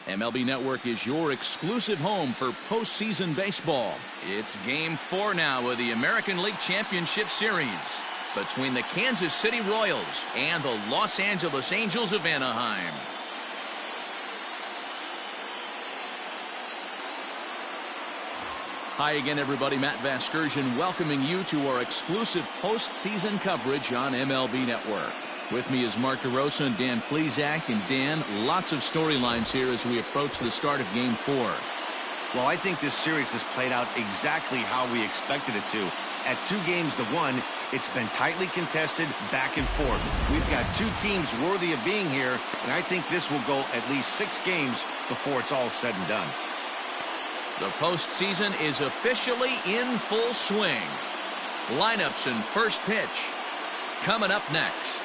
MLB Network is your exclusive home for postseason baseball. It's Game 4 now of the American League Championship Series between the Kansas City Royals and the Los Angeles Angels of Anaheim. Hi again, everybody. Matt Vasgersian welcoming you to our exclusive postseason coverage on MLB Network. With me is Mark DeRosa and Dan Plesac. And Dan, lots of storylines here as we approach the start of Game 4. Well, I think this series has played out exactly how we expected it to. At 2-1, it's been tightly contested, back and forth. We've got two teams worthy of being here, and I think this will go at least 6 games before it's all said and done. The postseason is officially in full swing. Lineups and first pitch coming up next.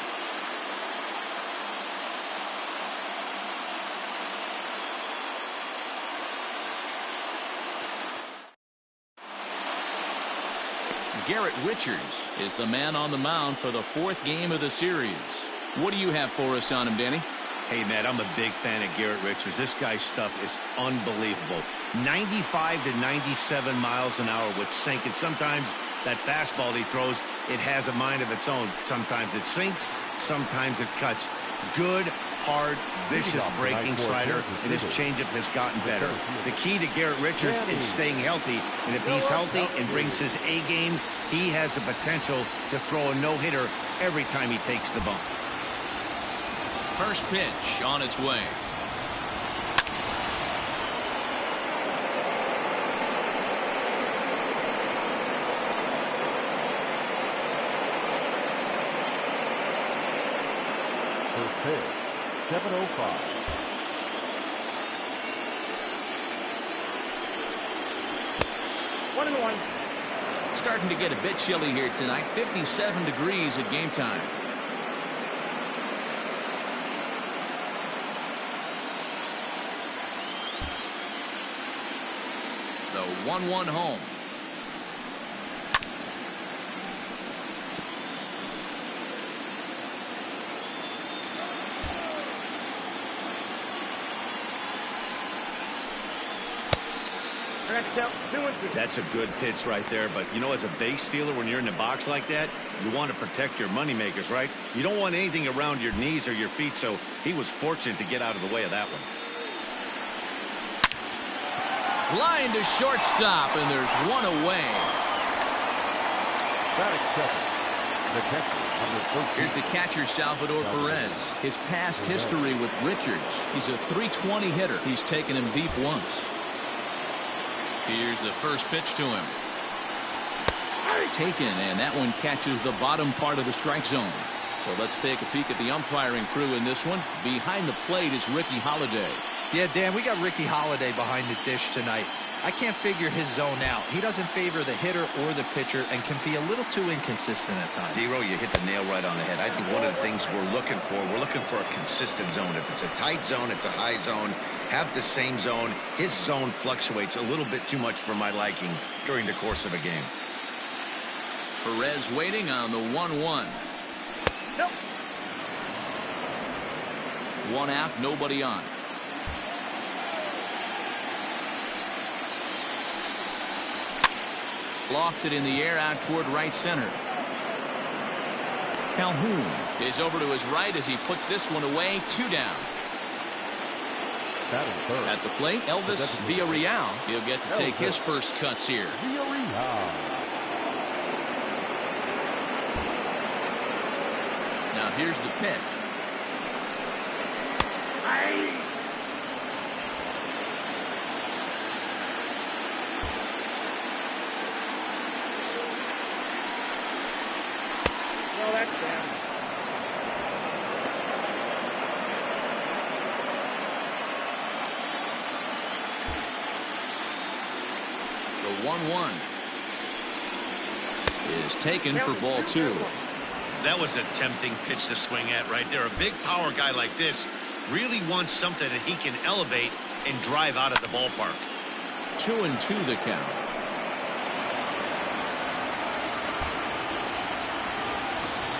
Garrett Richards is the man on the mound for the 4th game of the series. What do you have for us on him, Danny? Hey, Matt, I'm a big fan of Garrett Richards. This guy's stuff is unbelievable. 95 to 97 miles an hour with sink. And sometimes that fastball he throws, it has a mind of its own. Sometimes it sinks, sometimes it cuts. Good, hard, vicious breaking slider, and his changeup has gotten better. The key to Garrett Richards is staying healthy, and if he's healthy and brings his A game, he has the potential to throw a no-hitter every time he takes the bump. First pitch on its way. First pitch, 7:05. One and one. Starting to get a bit chilly here tonight. 57 degrees at game time. The 1-1 home. That's a good pitch right there, but you know, as a base stealer, when you're in the box like that, you want to protect your moneymakers, right? You don't want anything around your knees or your feet, so he was fortunate to get out of the way of that one. Line to shortstop, and there's one away. Here's the catcher, Salvador Perez. His past history with Richards. He's a .320 hitter. He's taken him deep once. Here's the first pitch to him. Taken, and that one catches the bottom part of the strike zone. So let's take a peek at the umpiring crew in this one. Behind the plate is Ricky Holiday. Yeah, Dan, we got Ricky Holiday behind the dish tonight. I can't figure his zone out. He doesn't favor the hitter or the pitcher and can be a little too inconsistent at times. D-Row, you hit the nail right on the head. I think one of the things we're looking for a consistent zone. If it's a tight zone, it's a high zone. Have the same zone. His zone fluctuates a little bit too much for my liking during the course of a game. Perez waiting on the 1-1. Nope. One out, nobody on. Lofted in the air out toward right center. Calhoun is over to his right as he puts this one away. 2 down. At the plate, Elvis Villarreal. He'll get to take his first cuts here. Now here's the pitch. No, that's down. The 1-1 is taken for ball 2. That was a tempting pitch to swing at right there. A big power guy like this really wants something that he can elevate and drive out of the ballpark. 2-2 the count.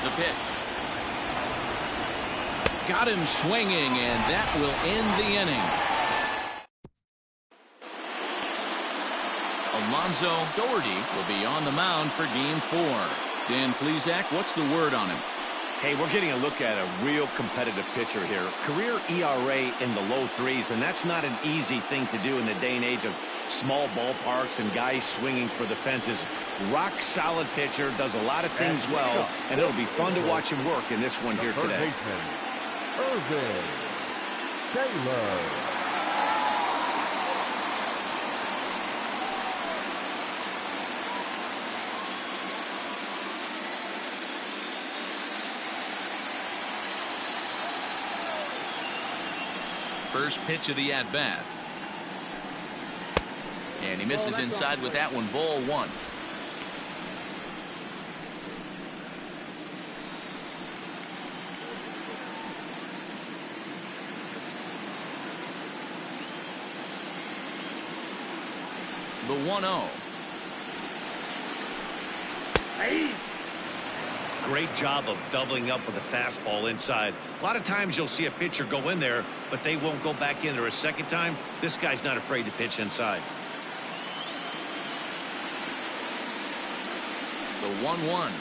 The pitch. Got him swinging, and that will end the inning. Alonzo Doherty will be on the mound for Game 4. Dan Plesac, what's the word on him? Hey, we're getting a look at a real competitive pitcher here. Career ERA in the low 3s, and that's not an easy thing to do in the day and age of small ballparks and guys swinging for the fences. Rock solid pitcher, does a lot of things well, and it'll be fun to watch him work in this one here today. Irvin Taylor. First pitch of the at-bat. And he misses inside with that one, ball 1. The 1-0. Great job of doubling up with a fastball inside. A lot of times you'll see a pitcher go in there, but they won't go back in there a second time. This guy's not afraid to pitch inside. The 1-1.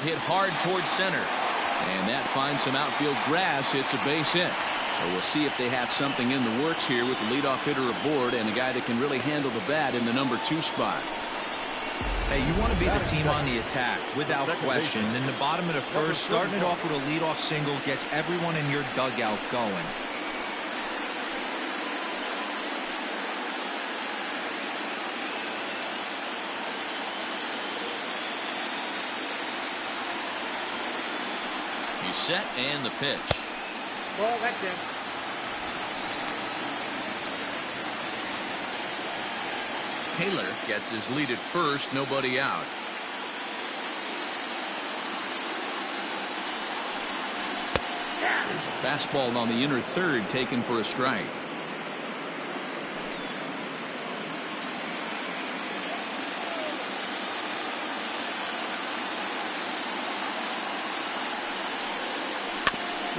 Hit hard towards center. And that finds some outfield grass. It's a base hit. So we'll see if they have something in the works here with the leadoff hitter aboard and a guy that can really handle the bat in the number 2 spot. Hey, you want to be the team on the attack, without question. In the bottom of the first, starting it off with a leadoff single gets everyone in your dugout going. He's set and the pitch. Well, that's it. Taylor gets his lead at first, nobody out. There's a fastball on the inner third taken for a strike.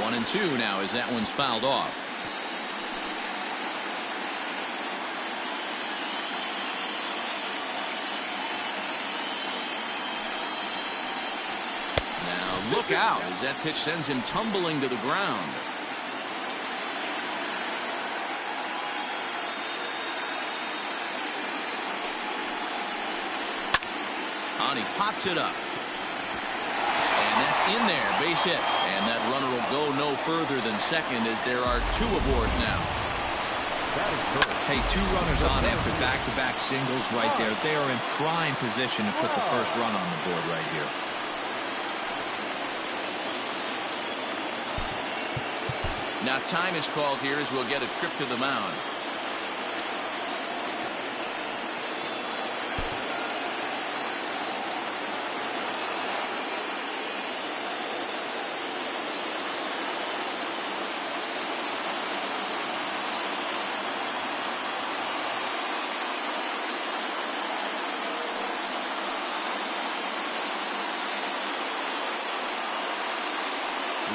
One and two now as that one's fouled off. Look out as that pitch sends him tumbling to the ground. And he pops it up. And that's in there, base hit. And that runner will go no further than second as there are 2 aboard now. Hey, 2 runners on after back-to-back singles right there. They are in prime position to put the first run on the board right here. Now time is called here as we'll get a trip to the mound.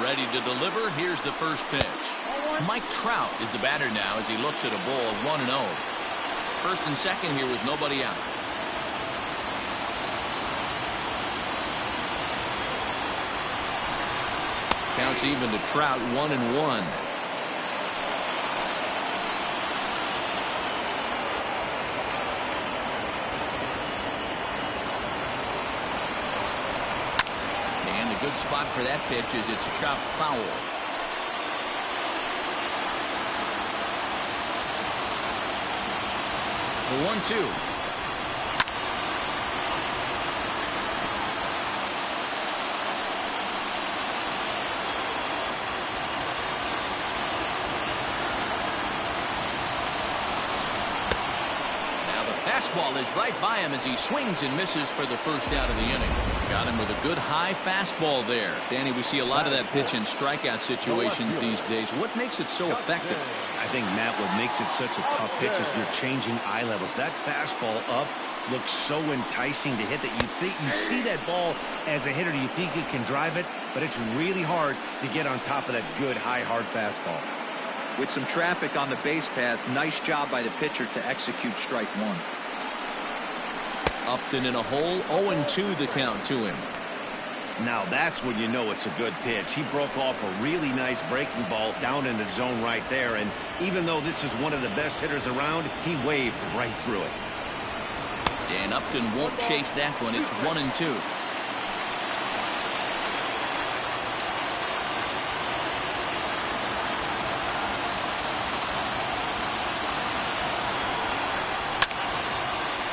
Ready to deliver. Here's the first pitch. Mike Trout is the batter now as he looks at a ball 1-0. First and second here with nobody out. Counts even to Trout, 1-1. Good spot for that pitch as it's chopped foul. The 1-2. Fastball is right by him as he swings and misses for the first out of the inning. Got him with a good high fastball there. Danny, we see a lot of that pitch in strikeout situations these days. What makes it so effective? I think, Matt, what makes it such a tough pitch is you're changing eye levels. That fastball up looks so enticing to hit that you see that ball as a hitter, you think you can drive it, but it's really hard to get on top of that good high hard fastball. With some traffic on the base paths, nice job by the pitcher to execute strike one. Upton in a hole, 0-2 the count to him. Now that's when you know it's a good pitch. He broke off a really nice breaking ball down in the zone right there, and even though this is one of the best hitters around, he waved right through it. And Upton won't chase that one. It's 1-2.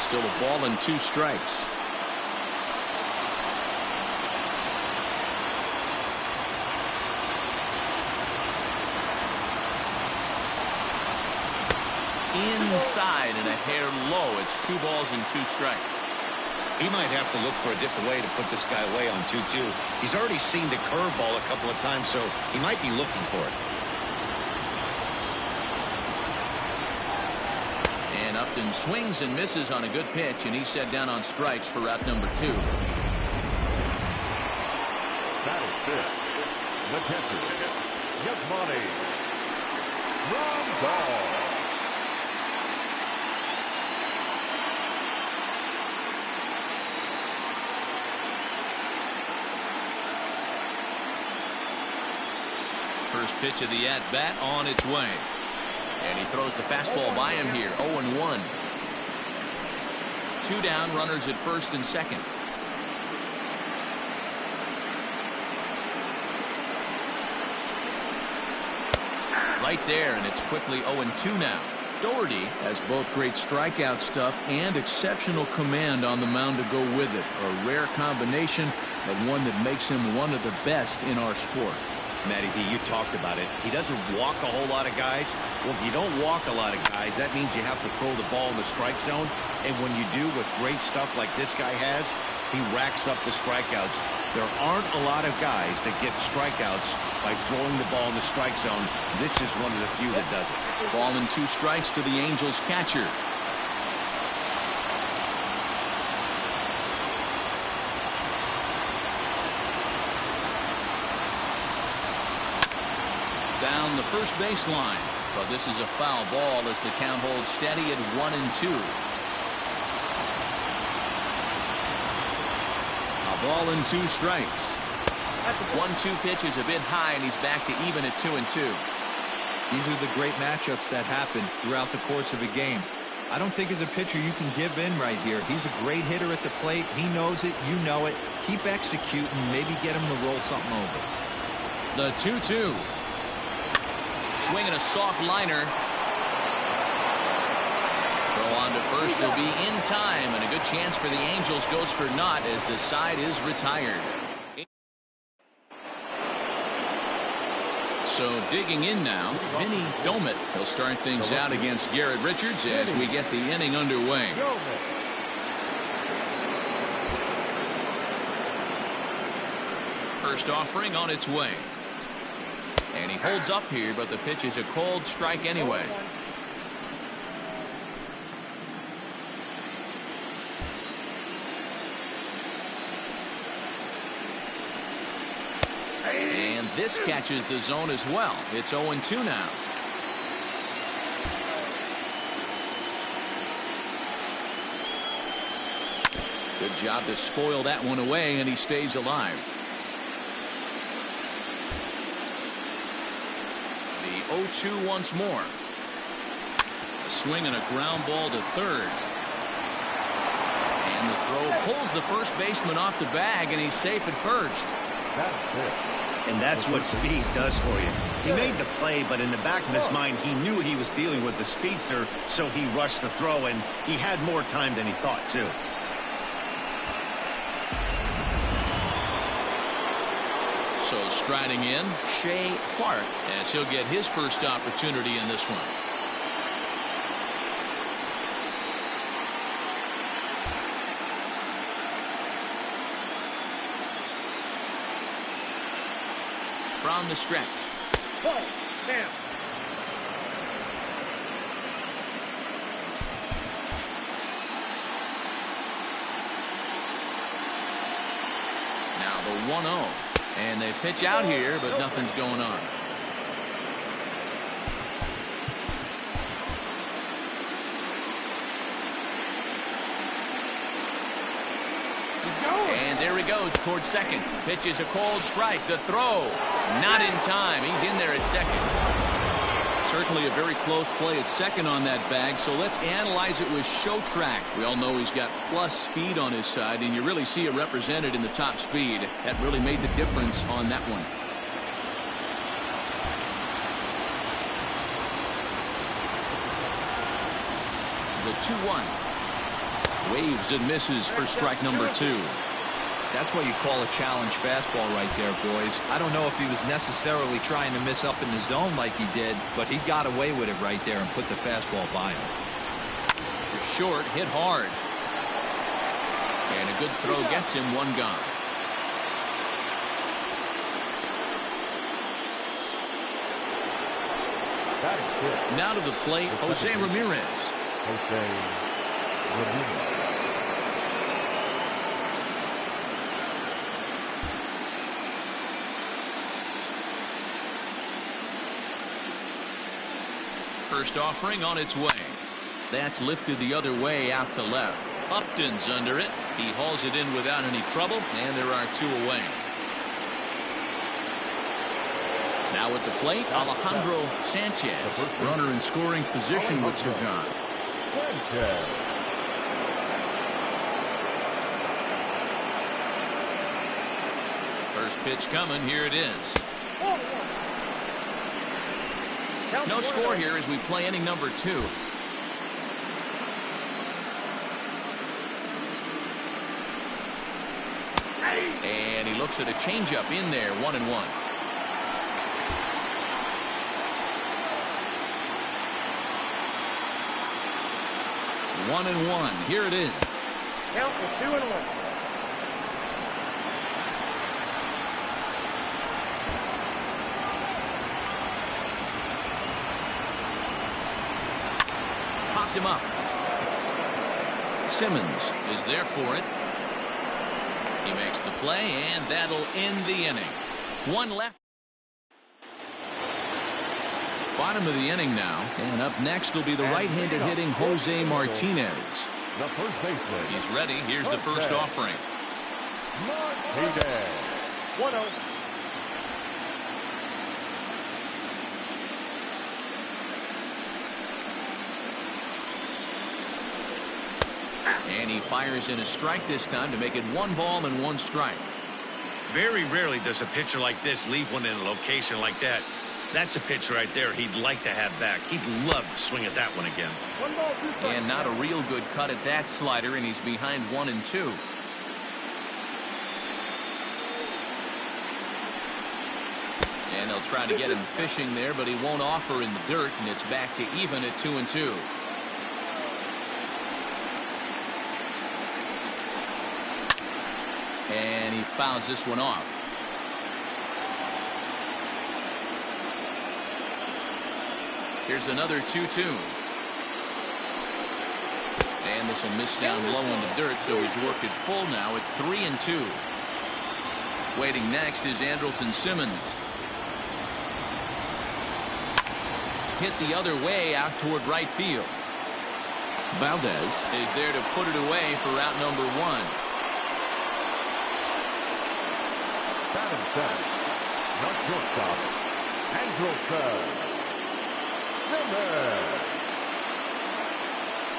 Still a ball and 2 strikes. Inside and a hair low. It's 2 balls and 2 strikes. He might have to look for a different way to put this guy away on 2-2. He's already seen the curveball a couple of times, so he might be looking for it. And Upton swings and misses on a good pitch, and he's set down on strikes for route number 2. Battle fifth. The catcher, Yasmani. Ground ball. First pitch of the at-bat on its way. And he throws the fastball by him here. 0-1. 2 down, runners at first and second. Right there, and it's quickly 0-2 now. Doherty has both great strikeout stuff and exceptional command on the mound to go with it. A rare combination, but one that makes him one of the best in our sport. Matty B, you talked about it. He doesn't walk a whole lot of guys. Well, if you don't walk a lot of guys, that means you have to throw the ball in the strike zone. And when you do with great stuff like this guy has, he racks up the strikeouts. There aren't a lot of guys that get strikeouts by throwing the ball in the strike zone. This is one of the few that does it. Ball and 2 strikes to the Angels catcher. Down the first baseline, but this is a foul ball as the count holds steady at 1-2. A ball and 2 strikes. 1-2 pitch is a bit high, and he's back to even at 2-2. These are the great matchups that happen throughout the course of a game. I don't think as a pitcher you can give in right here. He's a great hitter at the plate. He knows it. You know it. Keep executing. Maybe get him to roll something over. The 2-2. Swinging a soft liner. Throw on to first will be in time, and a good chance for the Angels goes for naught as the side is retired. So digging in now, Vinny Domit. He'll start things out against Garrett Richards as we get the inning underway. First offering on its way. And he holds up here, but the pitch is a cold strike anyway. And this catches the zone as well. It's 0-2 now. Good job to spoil that one away, and he stays alive. The 0-2 once more. A swing and a ground ball to third. And the throw pulls the first baseman off the bag, and he's safe at first. And that's what speed does for you. He made the play, but in the back of his mind, he knew he was dealing with the speedster, so he rushed the throw, and he had more time than he thought, too. So striding in, Shea Clark, as he'll get his first opportunity in this one. From the stretch. Ball, down. Now the 1-0. And they pitch out here, but nothing's going on. there he goes towards second. Pitch is a cold strike. The throw, not in time. He's in there at second. Certainly a very close play at second on that bag, so let's analyze it with show track. We all know he's got plus speed on his side, and you really see it represented in the top speed. That really made the difference on that one. The 2-1. Waves and misses for strike number 2. That's what you call a challenge fastball right there, boys. I don't know if he was necessarily trying to miss up in the zone like he did, but he got away with it right there and put the fastball by him. Short, hit hard. And a good throw gets him one gone. Now to the plate, Jose Ramirez. Jose Ramirez. First offering on its way. That's lifted the other way out to left. Upton's under it. He hauls it in without any trouble, and there are 2 away. Now at the plate, Alejandro Sanchez. Runner in scoring position with Sagan. First pitch coming. Here it is. No score here as we play inning number 2. And he looks at a changeup in there, 1-1. One and one. Here it is. Count is 2-1. Popped him up. Simmons is there for it. He makes the play, and that'll end the inning. One left. Bottom of the inning now, and up next will be the right-handed hitting Jose Martinez. The first baseman. He's ready. Here's the first offering. Martinez. 1-0. And he fires in a strike this time to make it 1 ball and 1 strike. Very rarely does a pitcher like this leave one in a location like that. That's a pitch right there he'd like to have back. He'd love to swing at that one again. 1 ball, 2 strikes. And not a real good cut at that slider, and he's behind 1-2. And they'll try to get him fishing there, but he won't offer in the dirt, and it's back to even at 2-2. And he fouls this one off. Here's another 2-2. And this will miss down low in the dirt, so he's worked it full now at 3-2. Waiting next is Andrelton Simmons. Hit the other way out toward right field. Valdez is there to put it away for out number 1. Batting seventh. Not shortstop. Andrelton Simmons.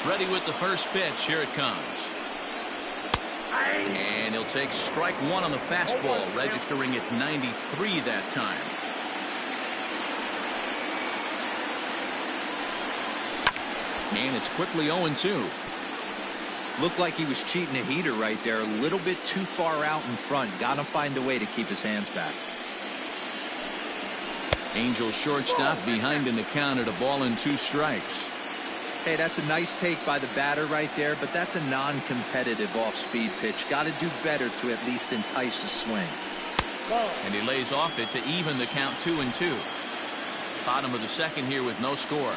Ready with the first pitch. Here it comes. And he'll take strike 1 on the fastball, registering at 93 that time. And it's quickly 0-2. Looked like he was cheating a heater right there, a little bit too far out in front. Got to find a way to keep his hands back. Angels shortstop behind in the count at 1 and 2 strikes. Hey, that's a nice take by the batter right there, but that's a non-competitive off-speed pitch. Got to do better to at least entice a swing. And he lays off it to even the count 2-2. Bottom of the second here with no score.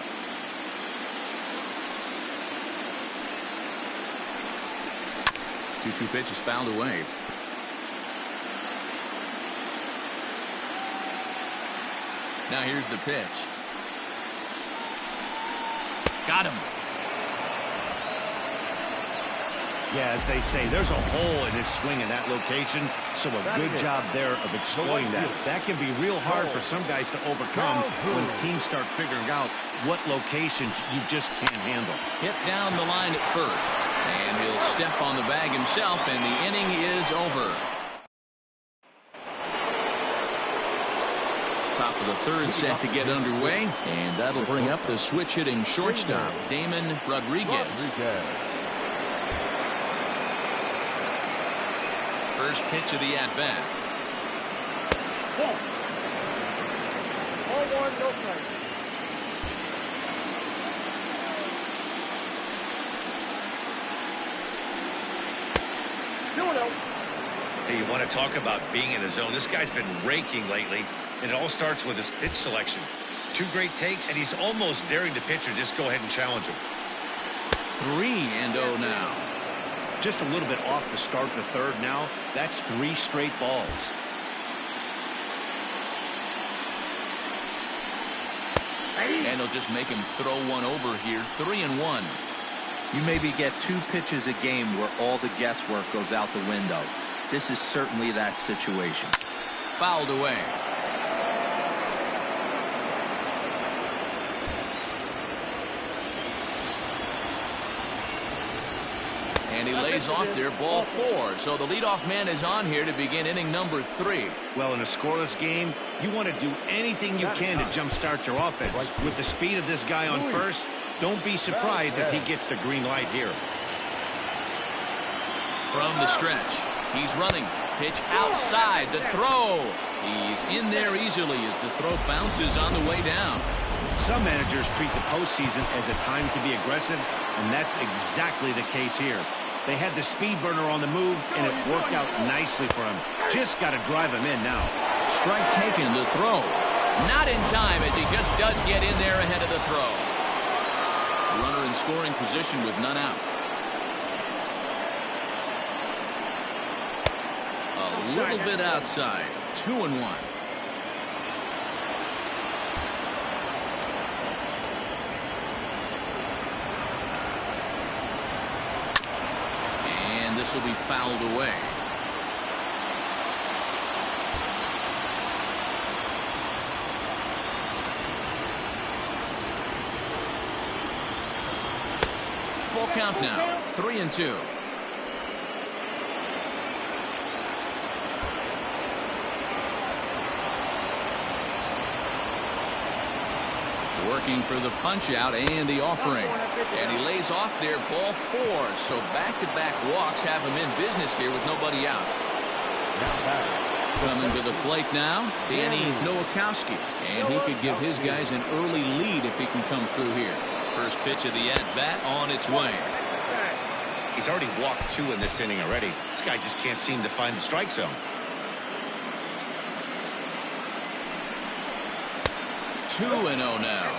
Two pitches fouled away. Now here's the pitch. Got him. Yeah, as they say, there's a hole in his swing in that location, so a good job there of exploiting that. That can be real hard for some guys to overcome when teams start figuring out what locations you just can't handle. Hit down the line at first, and he'll step on the bag himself, and the inning is over. Top of the third set to get underway, and that'll bring up the switch-hitting shortstop, Damon Rodriguez. First pitch of the at-bat. 0-1, no strike. Hey, you want to talk about being in the zone? This guy's been raking lately, and it all starts with his pitch selection. 2 great takes, and he's almost daring the pitcher just go ahead and challenge him. 3-0 now. Just a little bit off to start the third now. That's 3 straight balls. And he'll just make him throw one over here. 3-1. You maybe get 2 pitches a game where all the guesswork goes out the window. This is certainly that situation. Fouled away. And he lays off there, ball 4. So the leadoff man is on here to begin inning number 3. Well, in a scoreless game, you want to do anything you can to jumpstart your offense. With the speed of this guy on first, don't be surprised if he gets the green light here. From the stretch, he's running. Pitch outside, the throw. He's in there easily as the throw bounces on the way down. Some managers treat the postseason as a time to be aggressive, and that's exactly the case here. They had the speed burner on the move, and it worked out nicely for him. Just got to drive him in now. Strike taken, the throw. Not in time as he just does get in there ahead of the throw. Runner in scoring position with none out. A little bit outside. 2-1. And this will be fouled away. Full count now. 3-2. Working for the punch out and the offering. And he lays off there, ball 4. So back-to-back walks have him in business here with nobody out. Coming to the plate now, Danny Nowakowski. And he could give his guys an early lead if he can come through here. First pitch of the at-bat on its way. He's already walked 2 in this inning already. This guy just can't seem to find the strike zone. 2-0 now.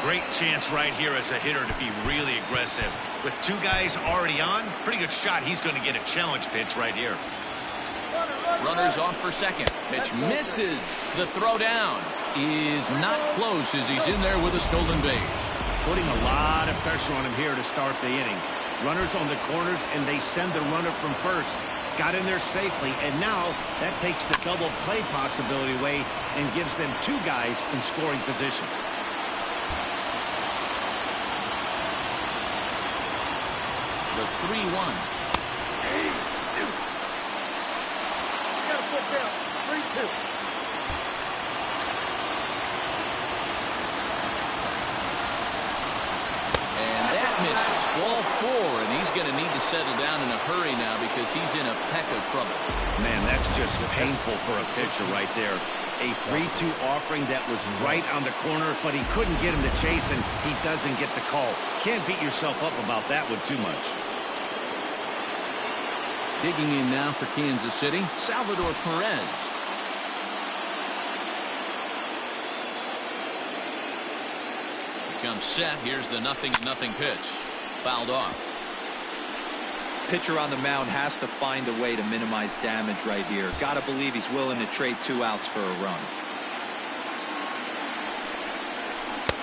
Great chance right here as a hitter to be really aggressive. With 2 guys already on, pretty good shot. He's going to get a challenge pitch right here. Runners off for second. Pitch misses. The throw down is not close as he's in there with a stolen base. Putting a lot of pressure on him here to start the inning. Runners on the corners, and they send the runner from first. Got in there safely, and now that takes the double play possibility away and gives them 2 guys in scoring position. The 3-1. Got to put down 3-2. Misses. Ball 4, and he's going to need to settle down in a hurry now because he's in a peck of trouble. Man, that's just painful for a pitcher right there. A 3-2 offering that was right on the corner, but he couldn't get him to chase, and he doesn't get the call. Can't beat yourself up about that one too much. Digging in now for Kansas City, Salvador Perez. Comes set. Here's the 0-0 pitch. Fouled off. Pitcher on the mound has to find a way to minimize damage right here. Got to believe he's willing to trade 2 outs for a run.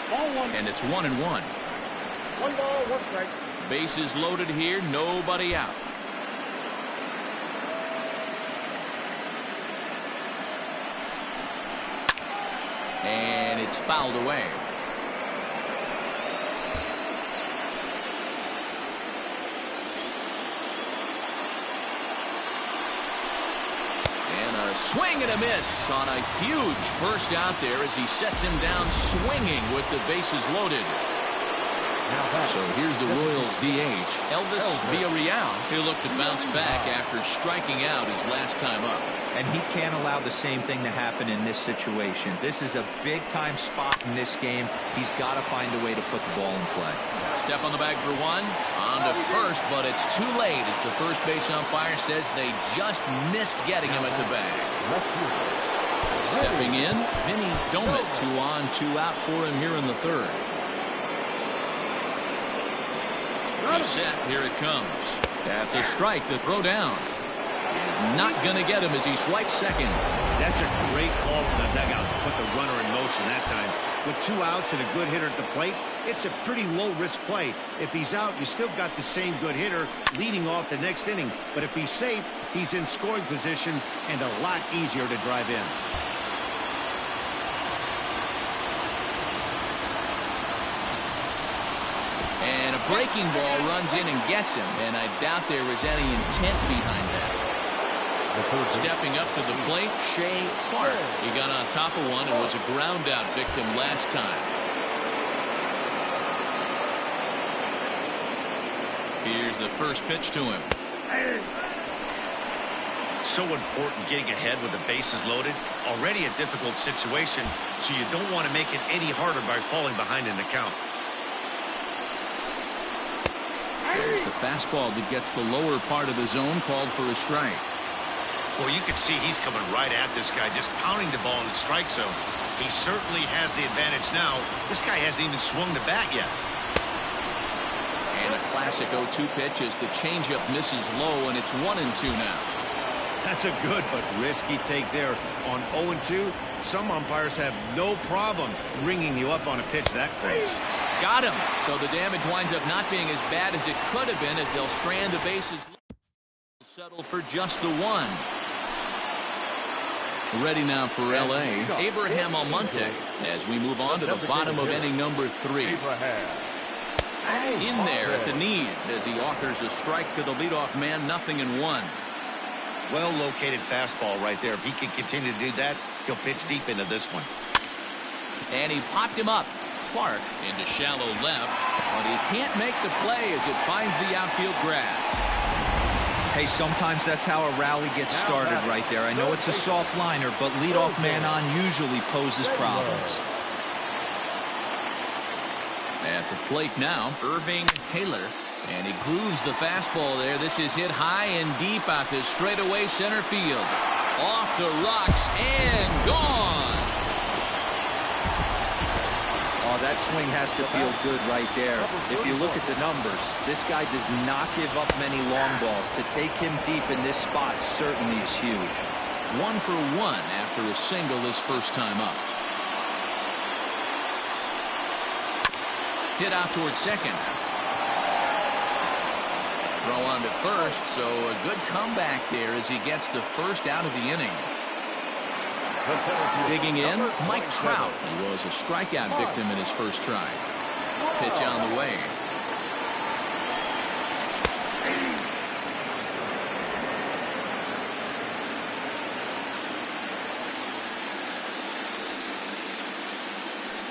Ball 1. And it's 1-1. 1 ball, 1 strike. Bases loaded here, nobody out. And it's fouled away. And a swing and a miss on a huge first out there as he sets him down swinging with the bases loaded. So here's the Royals DH, Elvis Villarreal. He'll look to bounce back after striking out his last time up. And he can't allow the same thing to happen in this situation. This is a big-time spot in this game. He's got to find a way to put the ball in play. Step on the bag for one. On to first, but it's too late as the first base umpire says they just missed getting him at the bag. Stepping in, Vinny Domet. 2 on, 2 out for him here in the third. He's set. Here it comes. That's a strike to throw down. He's not going to get him as he swipes second. That's a great call from the dugout to put the runner in motion that time. With 2 outs and a good hitter at the plate, it's a pretty low-risk play. If he's out, you still got the same good hitter leading off the next inning. But if he's safe, he's in scoring position and a lot easier to drive in. And a breaking ball runs in and gets him, and I doubt there was any intent behind that. Stepping up to the plate, Shea Clark. He got on top of one and was a ground out victim last time. Here's the first pitch to him. So important getting ahead with the bases loaded. Already a difficult situation, so you don't want to make it any harder by falling behind in the count. There's the fastball that gets the lower part of the zone, called for a strike. Well, you can see he's coming right at this guy, just pounding the ball in the strike zone. He certainly has the advantage now. This guy hasn't even swung the bat yet. And a classic 0-2 pitch as the changeup misses low, and it's 1-2 now. That's a good but risky take there. On 0-2, some umpires have no problem ringing you up on a pitch that close. Got him. So the damage winds up not being as bad as it could have been as they'll strand the bases. Settle for just the one. Ready now for L.A. Abraham Almonte as we move on to the bottom of inning number 3. In there at the knees as he offers a strike to the leadoff man, 0-1. Well-located fastball right there. If he can continue to do that, he'll pitch deep into this one. And he popped him up. Clark into shallow left, but he can't make the play as it finds the outfield grass. Hey, sometimes that's how a rally gets started right there. I know it's a soft liner, but leadoff man on usually poses problems. At the plate now, Irving Taylor. And he grooves the fastball there. This is hit high and deep out to straightaway center field. Off the rocks and gone. Oh, that swing has to feel good right there. If you look at the numbers, this guy does not give up many long balls. To take him deep in this spot certainly is huge. 1 for 1 after a single his first time up. Hit out towards second. Throw on to first, so a good comeback there as he gets the first out of the inning. Digging in, Mike Trout. He was a strikeout victim in his first try. Pitch on the way.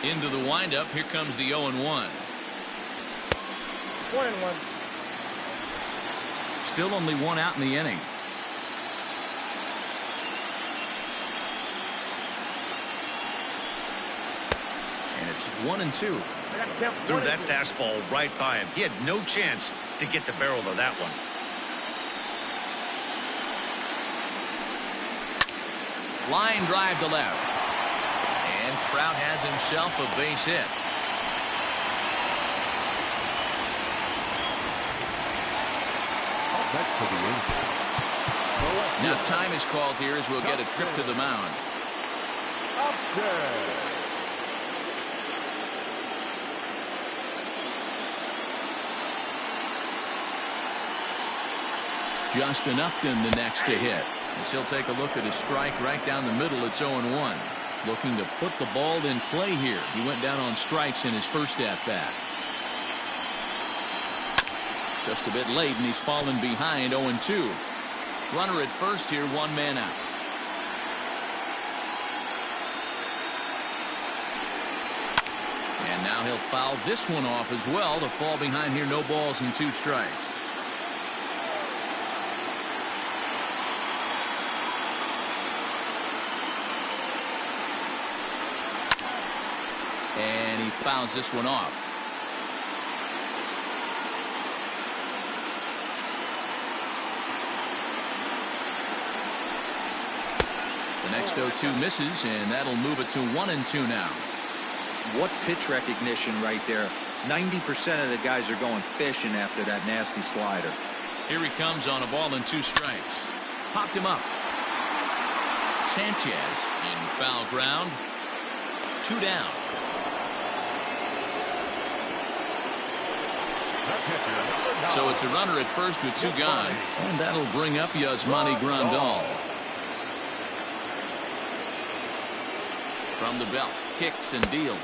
Into the windup. Here comes the 0-1. 1-1. Still only 1 out in the inning. And it's 1-2. Threw that fastball right by him. He had no chance to get the barrel of that one. Line drive to left. And Trout has himself a base hit. Now time is called here as we'll get a trip to the mound. just an Upton the next to hit. As he'll take a look at his strike right down the middle. It's 0-1. Looking to put the ball in play here. He went down on strikes in his first at-bat. Just a bit late, and he's fallen behind 0-2. Runner at first here, one man out. And now he'll foul this one off as well to fall behind here. No balls and 2 strikes. And he fouls this one off. The next 0-2 misses, and that'll move it to 1-2 now. What pitch recognition right there. 90% of the guys are going fishing after that nasty slider. Here he comes on a ball and 2 strikes. Popped him up. Sanchez in foul ground. 2 down. So it's a runner at first with 2 gone, and that'll bring up Yasmani Grandal. From the belt, kicks and deals.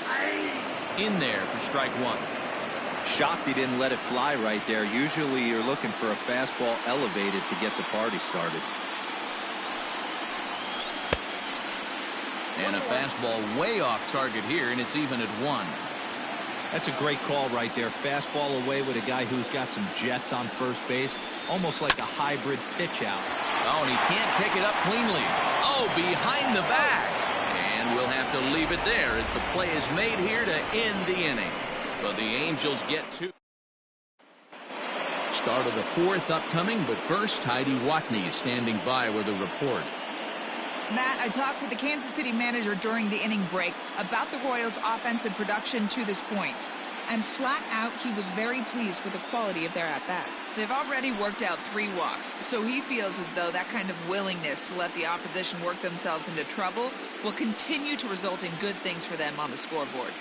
In there for strike 1. Shocked he didn't let it fly right there. Usually you're looking for a fastball elevated to get the party started. And a fastball way off target here, and it's even at 1. That's a great call right there. Fastball away with a guy who's got some jets on first base. Almost like a hybrid pitch out. Oh, and he can't pick it up cleanly. Oh, behind the back. And we'll have to leave it there as the play is made here to end the inning. But the Angels get 2. Start of the 4th upcoming, but first Heidi Watney is standing by with a report. Matt, I talked with the Kansas City manager during the inning break about the Royals' offensive production to this point. And flat out, he was very pleased with the quality of their at-bats. They've already worked out 3 walks, so he feels as though that kind of willingness to let the opposition work themselves into trouble will continue to result in good things for them on the scoreboard.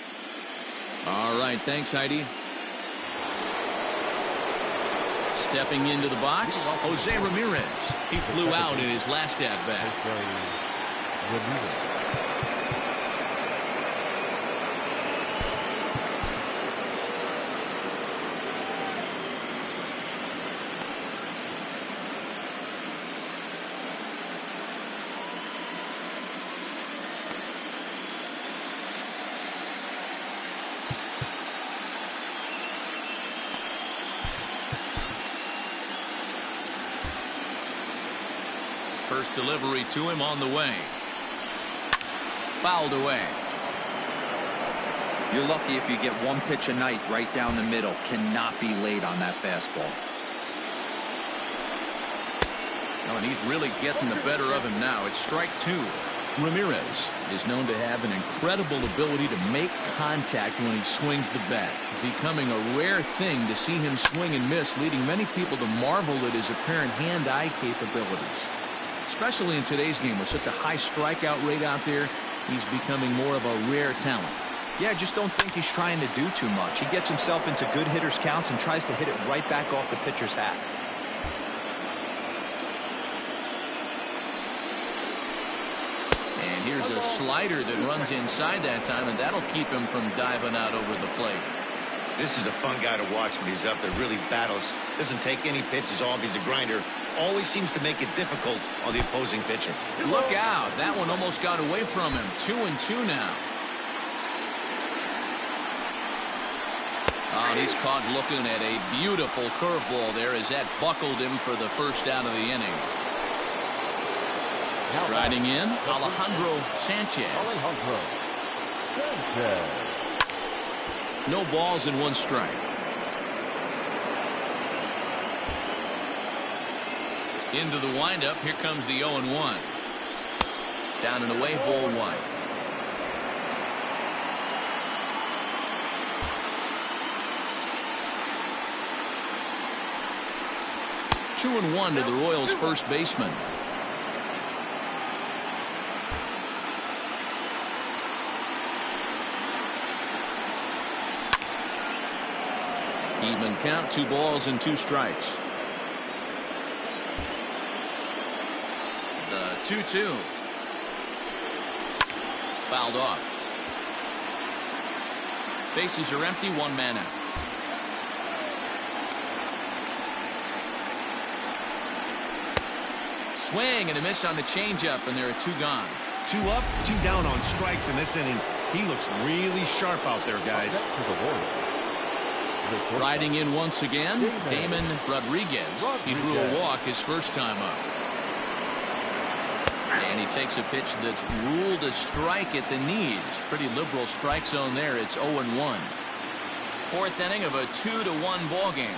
All right, thanks, Heidi. Stepping into the box, Jose Ramirez. He flew out in his last at-bat. First delivery to him on the way. Fouled away. You're lucky if you get 1 pitch a night right down the middle. Cannot be late on that fastball. Oh, and he's really getting the better of him now. It's strike 2. Ramirez is known to have an incredible ability to make contact when he swings the bat, becoming a rare thing to see him swing and miss, leading many people to marvel at his apparent hand-eye capabilities. Especially in today's game with such a high strikeout rate out there, he's becoming more of a rare talent. Yeah, I just don't think he's trying to do too much. He gets himself into good hitters' counts and tries to hit it right back off the pitcher's hat. And here's a slider that runs inside that time, and that'll keep him from diving out over the plate. This is a fun guy to watch when he's up there. Really battles. Doesn't take any pitches off. He's a grinder. Always seems to make it difficult on the opposing pitcher. Look out. That one almost got away from him. 2-2 now. Oh, and he's caught looking at a beautiful curveball there as that buckled him for the first out of the inning. Striding in, Alejandro Sanchez. No balls and 1 strike. Into the windup. Here comes the 0-1. Down and away, ball 1. Two and 1 to the Royals' first baseman. Even count, 2 balls and 2 strikes. The 2-2. Fouled off. Bases are empty, one man out. Swing and a miss on the changeup, and there are two gone. 2 up, 2 down on strikes in this inning. He looks really sharp out there, guys. Riding in once again, Damon Rodriguez. He drew a walk his first time up. And he takes a pitch that's ruled a strike at the knees. Pretty liberal strike zone there. It's 0-1. Fourth inning of a 2-1 ball game.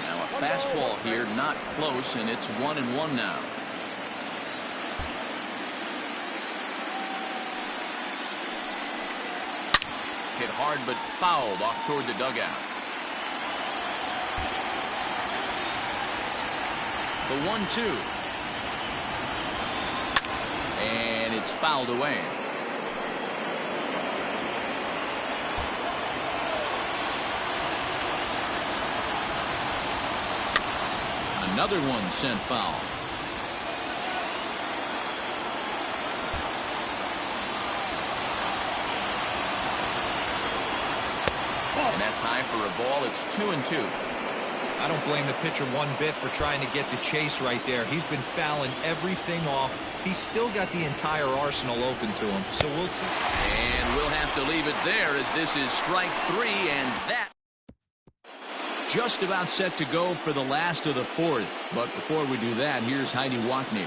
Now a fastball here, not close, and it's 1-1 now. Hit hard but fouled off toward the dugout. The 1-2. And it's fouled away. Another one sent foul. And that's high for a ball. It's 2-2. I don't blame the pitcher one bit for trying to get the chase right there. He's been fouling everything off. He's still got the entire arsenal open to him. So we'll see. And we'll have to leave it there as this is strike 3, and that just about set to go for the last of the fourth. But before we do that, here's Heidi Watney.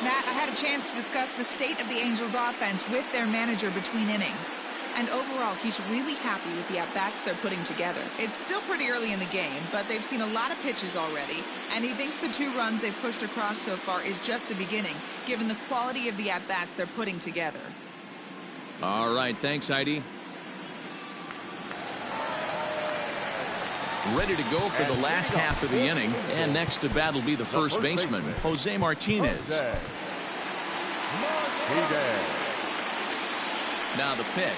Matt, I had a chance to discuss the state of the Angels offense with their manager between innings. And overall, he's really happy with the at-bats they're putting together. It's still pretty early in the game, but they've seen a lot of pitches already, and he thinks the 2 runs they've pushed across so far is just the beginning, given the quality of the at-bats they're putting together. All right, thanks, Heidi. Ready to go for the last half of the inning, and next to bat will be the first baseman, Jose Martinez. Now the pitch.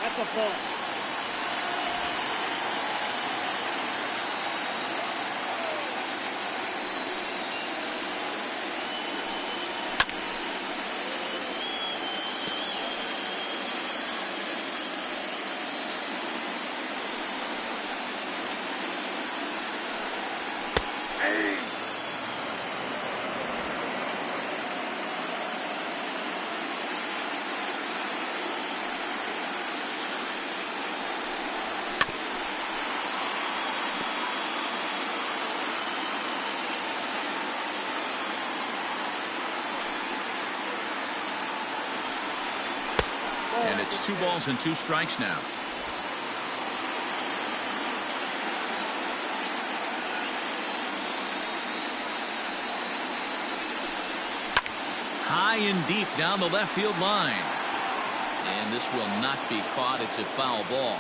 That's a ball. And it's 2 balls and 2 strikes now. High and deep down the left field line. And this will not be caught. It's a foul ball.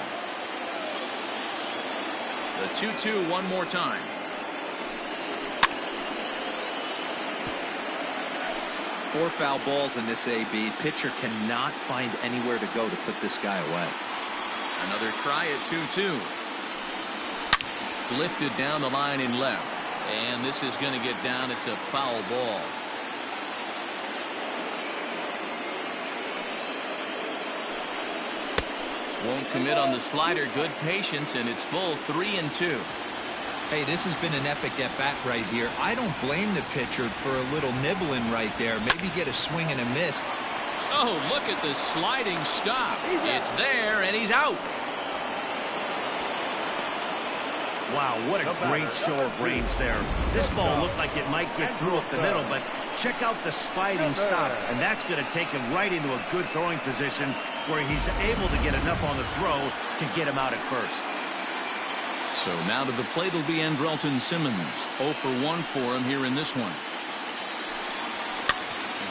The 2-2 one more time. Four foul balls in this AB. Pitcher cannot find anywhere to go to put this guy away. Another try at 2-2. Lifted down the line in left. And this is going to get down. It's a foul ball. Won't commit on the slider. Good patience, and it's full 3-2. Hey, this has been an epic at-bat right here. I don't blame the pitcher for a little nibbling right there. Maybe get a swing and a miss. Oh, look at the sliding stop. It's there, and he's out. Wow, what a great show of range there. This ball looked like it might get through up the middle, but check out the sliding stop, and that's going to take him right into a good throwing position where he's able to get enough on the throw to get him out at first. So now to the plate will be Andrelton Simmons. 0 for 1 for him here in this one.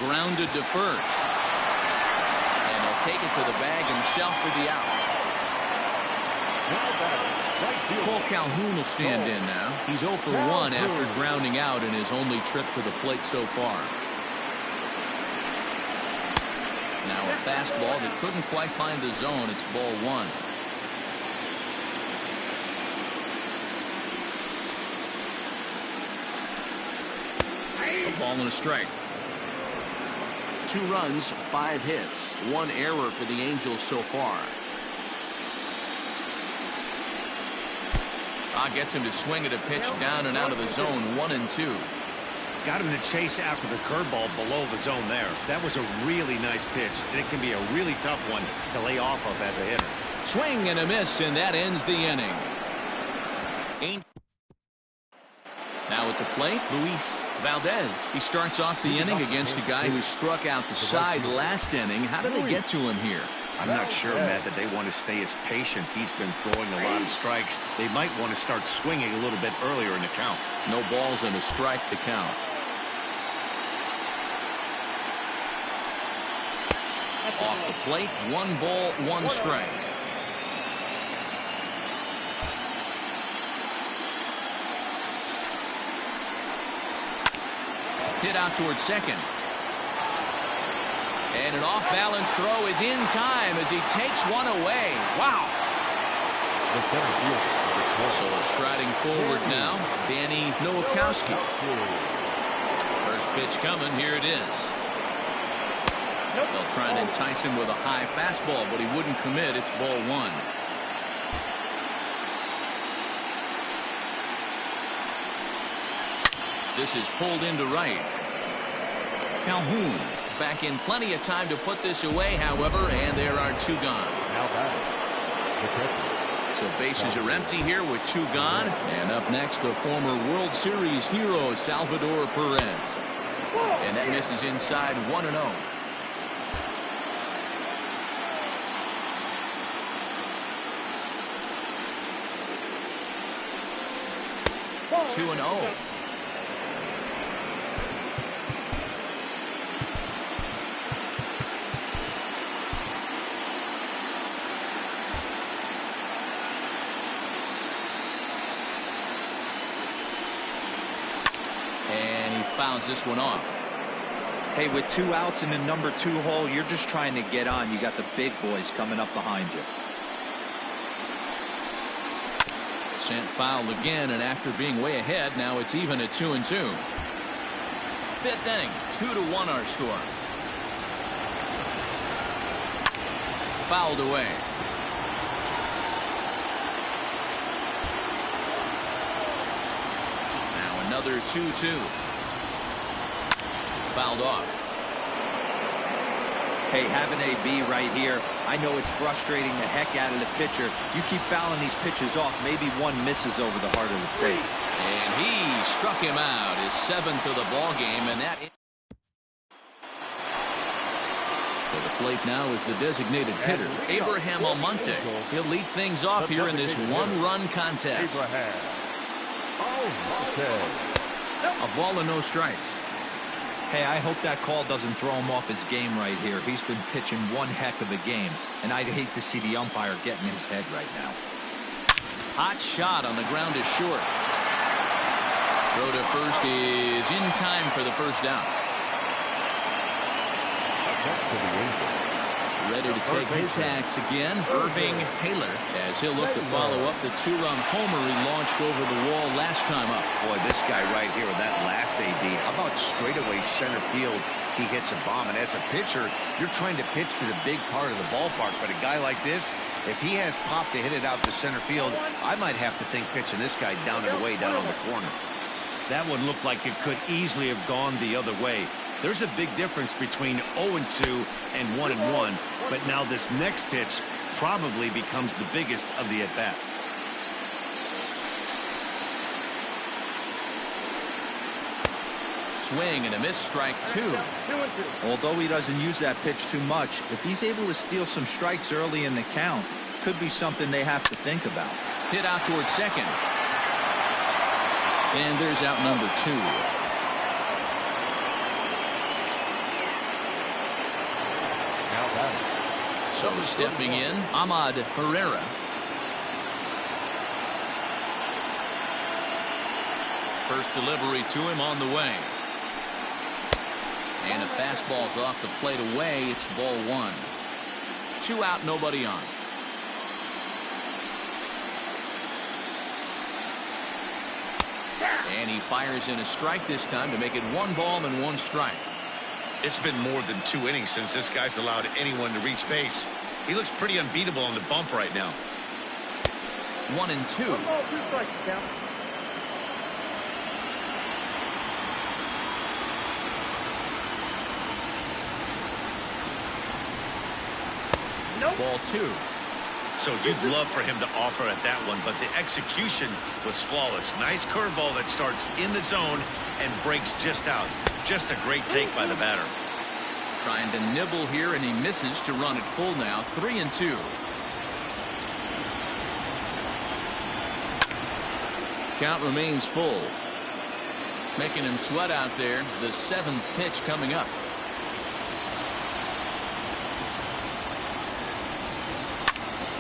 Grounded to first. And he'll take it to the bag himself for the out. Cole Calhoun will stand in now. He's 0 for 1 after grounding out in his only trip to the plate so far. Now a fastball that couldn't quite find the zone. It's ball 1. Ball and a strike. 2 runs, 5 hits, 1 error for the Angels so far. Gets him to swing at a pitch down and out of the zone, 1-2. Got him to chase after the curveball below the zone there. That was a really nice pitch, and it can be a really tough one to lay off of as a hitter. Swing and a miss, and that ends the inning. Now at the plate, Luis Valdez. He starts off the inning against a guy who struck out the side last inning. How did they get to him here? I'm not sure, Matt, that they want to stay as patient. He's been throwing a lot of strikes. They might want to start swinging a little bit earlier in the count. No balls and a strike to count. Off the plate, 1 ball, 1 strike. Hit out towards second. And an off-balance throw is in time as he takes one away. Wow. So striding forward now, Danny Nowakowski. First pitch coming. Here it is. They'll try and entice him with a high fastball, but he wouldn't commit. It's ball 1. This is pulled into right. Calhoun is back in plenty of time to put this away, however, and there are 2 gone. So bases are empty here with 2 gone. And up next, the former World Series hero, Salvador Perez. And that misses inside, 1-0. 2-0. And he fouls this one off. Hey, with 2 outs in the number 2 hole, you're just trying to get on. You got the big boys coming up behind you. Sent foul again, and after being way ahead, now it's even at 2-2. 5th inning, 2-1 our score. Fouled away. Now another 2-2. Fouled off. Hey, having AB right here, I know it's frustrating the heck out of the pitcher. You keep fouling these pitches off, maybe one misses over the heart of the plate. And he struck him out, his 7th of the ball game, and that. To the plate now is the designated hitter, Abraham Almonte. He'll lead things off here in this 1-run contest. A ball and no strikes. Hey, I hope that call doesn't throw him off his game right here. He's been pitching one heck of a game, and I'd hate to see the umpire get in his head right now. Hot shot on the ground is short. Throw to first is in time for the first out. Ready to take his hacks again, Irving Taylor, as he'll look to follow up the 2-run homer he launched over the wall last time up. Boy, this guy right here with that last AB, how about straightaway center field? He hits a bomb, and as a pitcher, you're trying to pitch to the big part of the ballpark, but a guy like this, if he has pop to hit it out to center field, I might have to think pitching this guy down and away down on the corner. That one looked like it could easily have gone the other way. There's a big difference between 0-2 and 1-1, but now this next pitch probably becomes the biggest of the at-bat. Swing and a miss, strike 2. Although he doesn't use that pitch too much, if he's able to steal some strikes early in the count, could be something they have to think about. Hit out towards second. And there's out number 2. So stepping in, Ahmad Herrera. First delivery to him on the way. And the fastball's off the plate away. It's ball 1. 2 out, nobody on. And he fires in a strike this time to make it 1 ball and 1 strike. It's been more than 2 innings since this guy's allowed anyone to reach base. He looks pretty unbeatable on the bump right now. 1 and 2. 1 ball, 2 strikes, count. Nope. Ball 2. So you'd love for him to offer at that one, but the execution was flawless. Nice curveball that starts in the zone and breaks just out. Just a great take by the batter. Trying to nibble here, and he misses to run it full now. 3 and 2. Count remains full. Making him sweat out there. The 7th pitch coming up.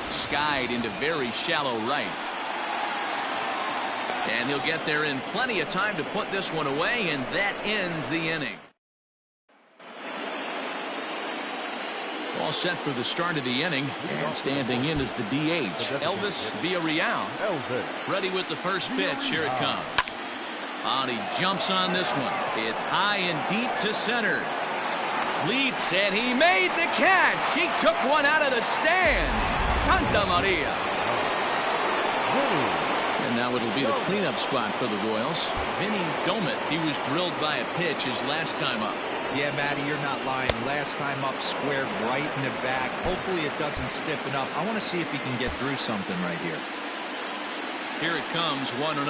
Skied into very shallow right. And he'll get there in plenty of time to put this one away, and that ends the inning. All set for the start of the inning, and standing in is the DH, Elvis Villarreal. Ready with the first pitch. Here it comes. And he jumps on this one. It's high and deep to center. Leaps, and he made the catch. He took one out of the stands. Santa Maria. And now it'll be the cleanup spot for the Royals. Vinny Domet, he was drilled by a pitch his last time up. Yeah, Matty, you're not lying. Last time up, squared right in the back. Hopefully it doesn't stiffen up. I want to see if he can get through something right here. Here it comes, 1-0.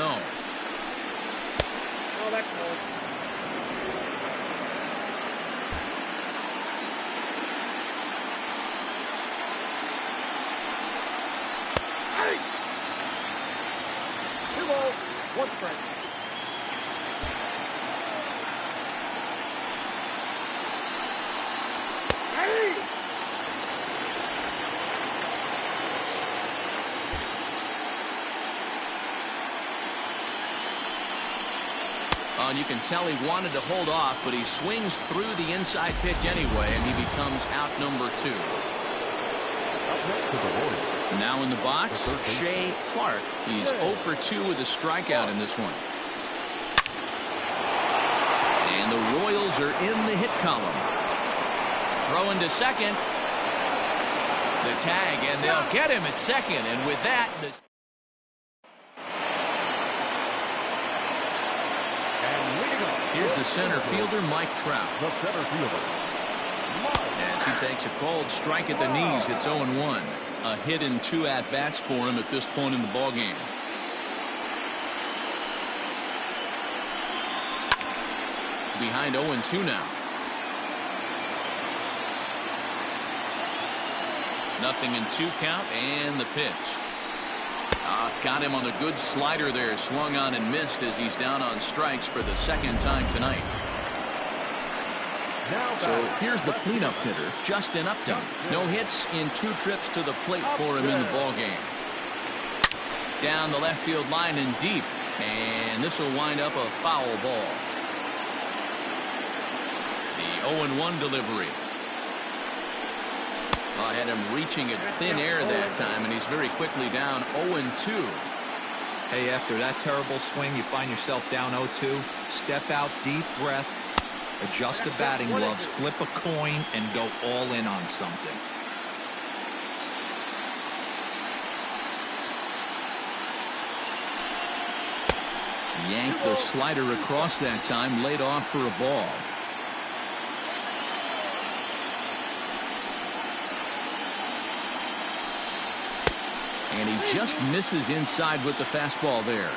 Oh, that's cold. Hey! 2 balls, 1 strike. Hey! And you can tell he wanted to hold off, but he swings through the inside pitch anyway, and he becomes out number 2. Now in the box, Shea Clark. He's 0 for 2 with a strikeout in this one. And the Royals are in the hit column. Throwing to second. The tag, and they'll get him at second. And with that, here's the center fielder, Mike Trout. As he takes a cold strike at the knees, it's 0-1. A hit and 2 at-bats for him at this point in the ballgame. Behind 0-2 now. 0-2 count, and the pitch. Got him on the good slider there. Swung on and missed as he's down on strikes for the 2nd time tonight. So here's the cleanup hitter, Justin Upton. No hits in 2 trips to the plate for him in the ballgame. Down the left field line and deep. And this will wind up a foul ball. The 0-1 delivery. I had him reaching at thin air that time, and he's very quickly down 0-2. Hey, after that terrible swing, you find yourself down 0-2. Step out, deep breath, adjust the batting gloves, flip a coin, and go all in on something. Yanked the slider across that time, laid off for a ball. And he just misses inside with the fastball there.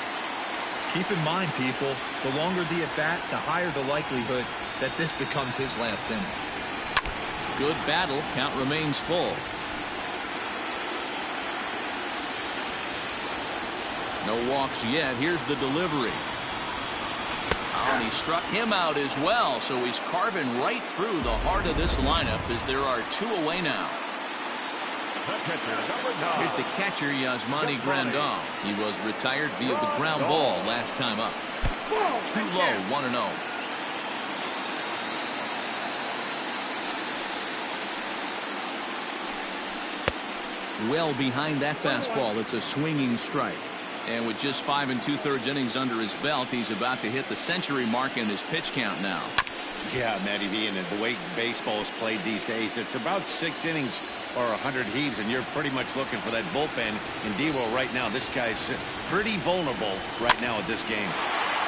Keep in mind, people, the longer the at-bat, the higher the likelihood that this becomes his last inning. Good battle. Count remains full. No walks yet. Here's the delivery. And he struck him out as well, so he's carving right through the heart of this lineup as there are 2 away now. Here's the catcher, Yasmani Grandal. He was retired via the ground ball last time up. Too low, 1-0. Well behind that fastball. It's a swinging strike. And with just 5 2/3 innings under his belt, he's about to hit the century mark in his pitch count now. Yeah, Matty V, and the way baseball is played these days, it's about 6 innings or 100 heaves, and you're pretty much looking for that bullpen. In D-Roll right now, this guy's pretty vulnerable right now at this game.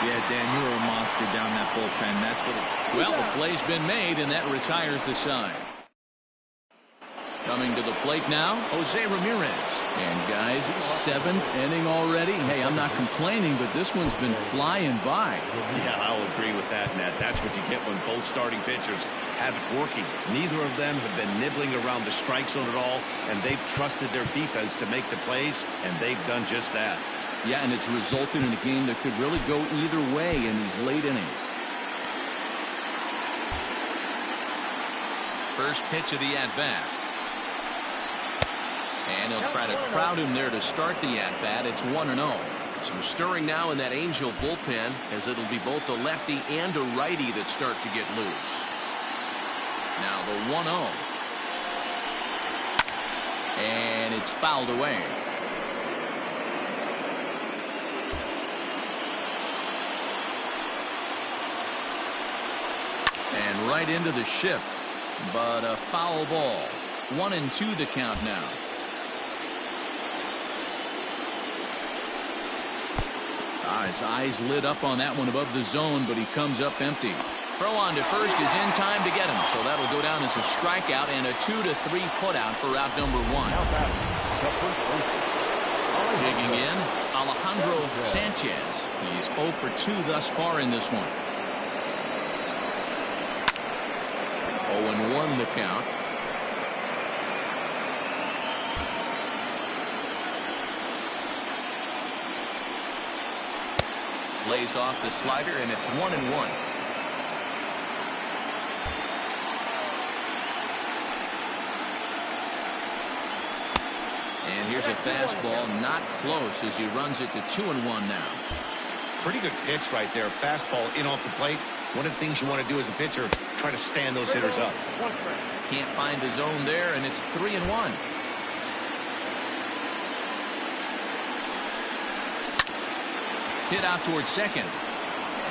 Yeah, Dan, you were a monster down that bullpen. That's what. Well, the play's been made, and that retires the side. Coming to the plate now, Jose Ramirez. And guys, 7th inning already. Hey, I'm not complaining, but this one's been flying by. Yeah, I'll agree with that, Nat. That's what you get when both starting pitchers have it working. Neither of them have been nibbling around the strike zone at all, and they've trusted their defense to make the plays, and they've done just that. Yeah, and it's resulted in a game that could really go either way in these late innings. First pitch of the at-bat. And he'll try to crowd him there to start the at-bat. It's 1-0. Some stirring now in that Angel bullpen, as it'll be both a lefty and a righty that start to get loose. Now the 1-0. And it's fouled away. And right into the shift, but a foul ball. 1-2 the count now. His eyes lit up on that one above the zone, but he comes up empty. Throw on to first is in time to get him, so that'll go down as a strikeout and a 2-3 putout for out number 1. Digging in, Alejandro Sanchez. He's 0 for 2 thus far in this one. 0-1 the count. Lays off the slider, and it's 1-1. And here's a fastball, not close, as he runs it to 2-1 now. Pretty good pitch right there. Fastball in off the plate. One of the things you want to do as a pitcher, try to stand those hitters up. Can't find the zone there, and it's 3-1. Hit out towards second.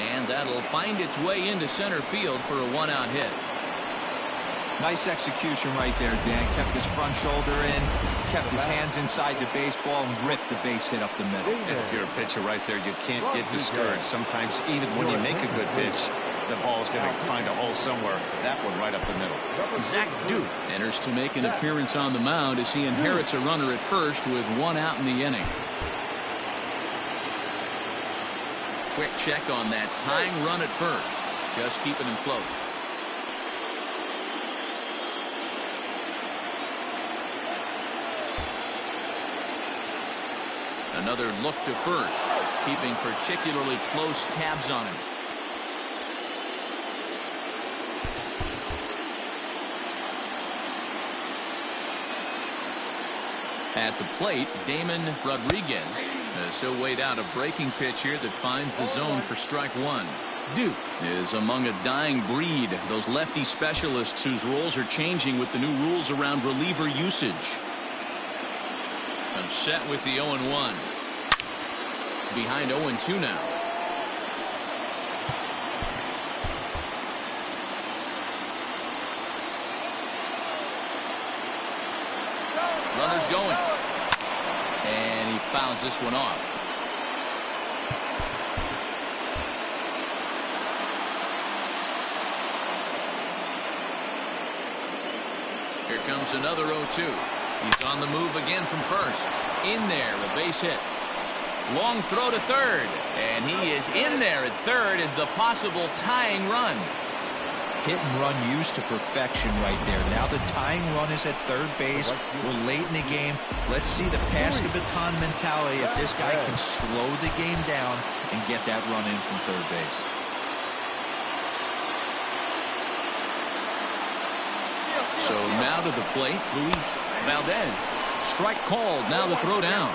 And that'll find its way into center field for a 1-out hit. Nice execution right there, Dan. Kept his front shoulder in, kept his hands inside the baseball, and ripped the base hit up the middle. And if you're a pitcher right there, you can't get discouraged. Sometimes even when you make a good pitch, the ball's going to find a hole somewhere. That one right up the middle. Zach Duke enters to make an appearance on the mound as he inherits a runner at first with 1 out in the inning. Quick check on that tying run at first. Just keeping him close. Another look to first, keeping particularly close tabs on him. At the plate, Damon Rodriguez. He'll wait out a breaking pitch here that finds the zone for strike 1. Duke is among a dying breed, those lefty specialists whose roles are changing with the new rules around reliever usage. I'm set with the 0-1. Behind 0-2 now. Runner's going. And he fouls this one off. Here comes another 0-2. He's on the move again from first. In there, a base hit. Long throw to third. And he is in there at third as the possible tying run. Hit and run used to perfection right there. Now the tying run is at third base. We're late in the game. Let's see the pass the baton mentality if this guy can slow the game down and get that run in from third base. So now to the plate, Luis Valdez. Strike called. Now the throw down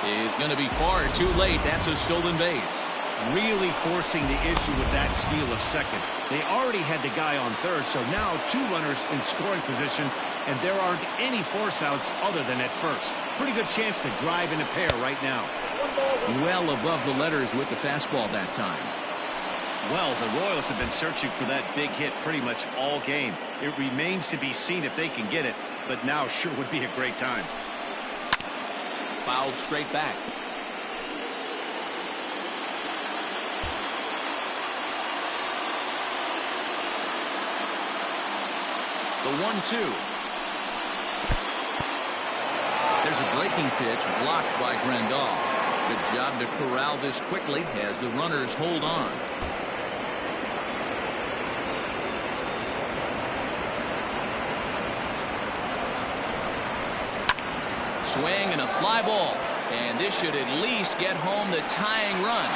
is going to be far too late. That's a stolen base. Really forcing the issue with that steal of second. They already had the guy on third, so now 2 runners in scoring position, and there aren't any force outs other than at first. Pretty good chance to drive in a pair right now. Well above the letters with the fastball that time. Well, the Royals have been searching for that big hit pretty much all game. It remains to be seen if they can get it, but now sure would be a great time. Fouled straight back. The 1-2. There's a breaking pitch blocked by Grandal. Good job to corral this quickly as the runners hold on. Swing and a fly ball. And this should at least get home the tying run.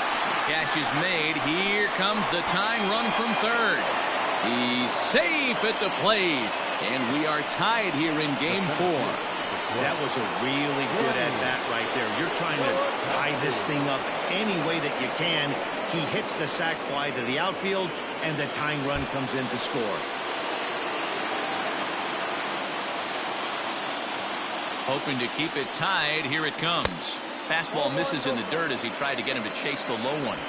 Catch is made. Here comes the tying run from third. He's safe at the plate. And we are tied here in game 4. That was a really good at-bat right there. You're trying to tie this thing up any way that you can. He hits the sac fly to the outfield, and the tying run comes in to score. Hoping to keep it tied. Here it comes. Fastball misses in the dirt as he tried to get him to chase the low one.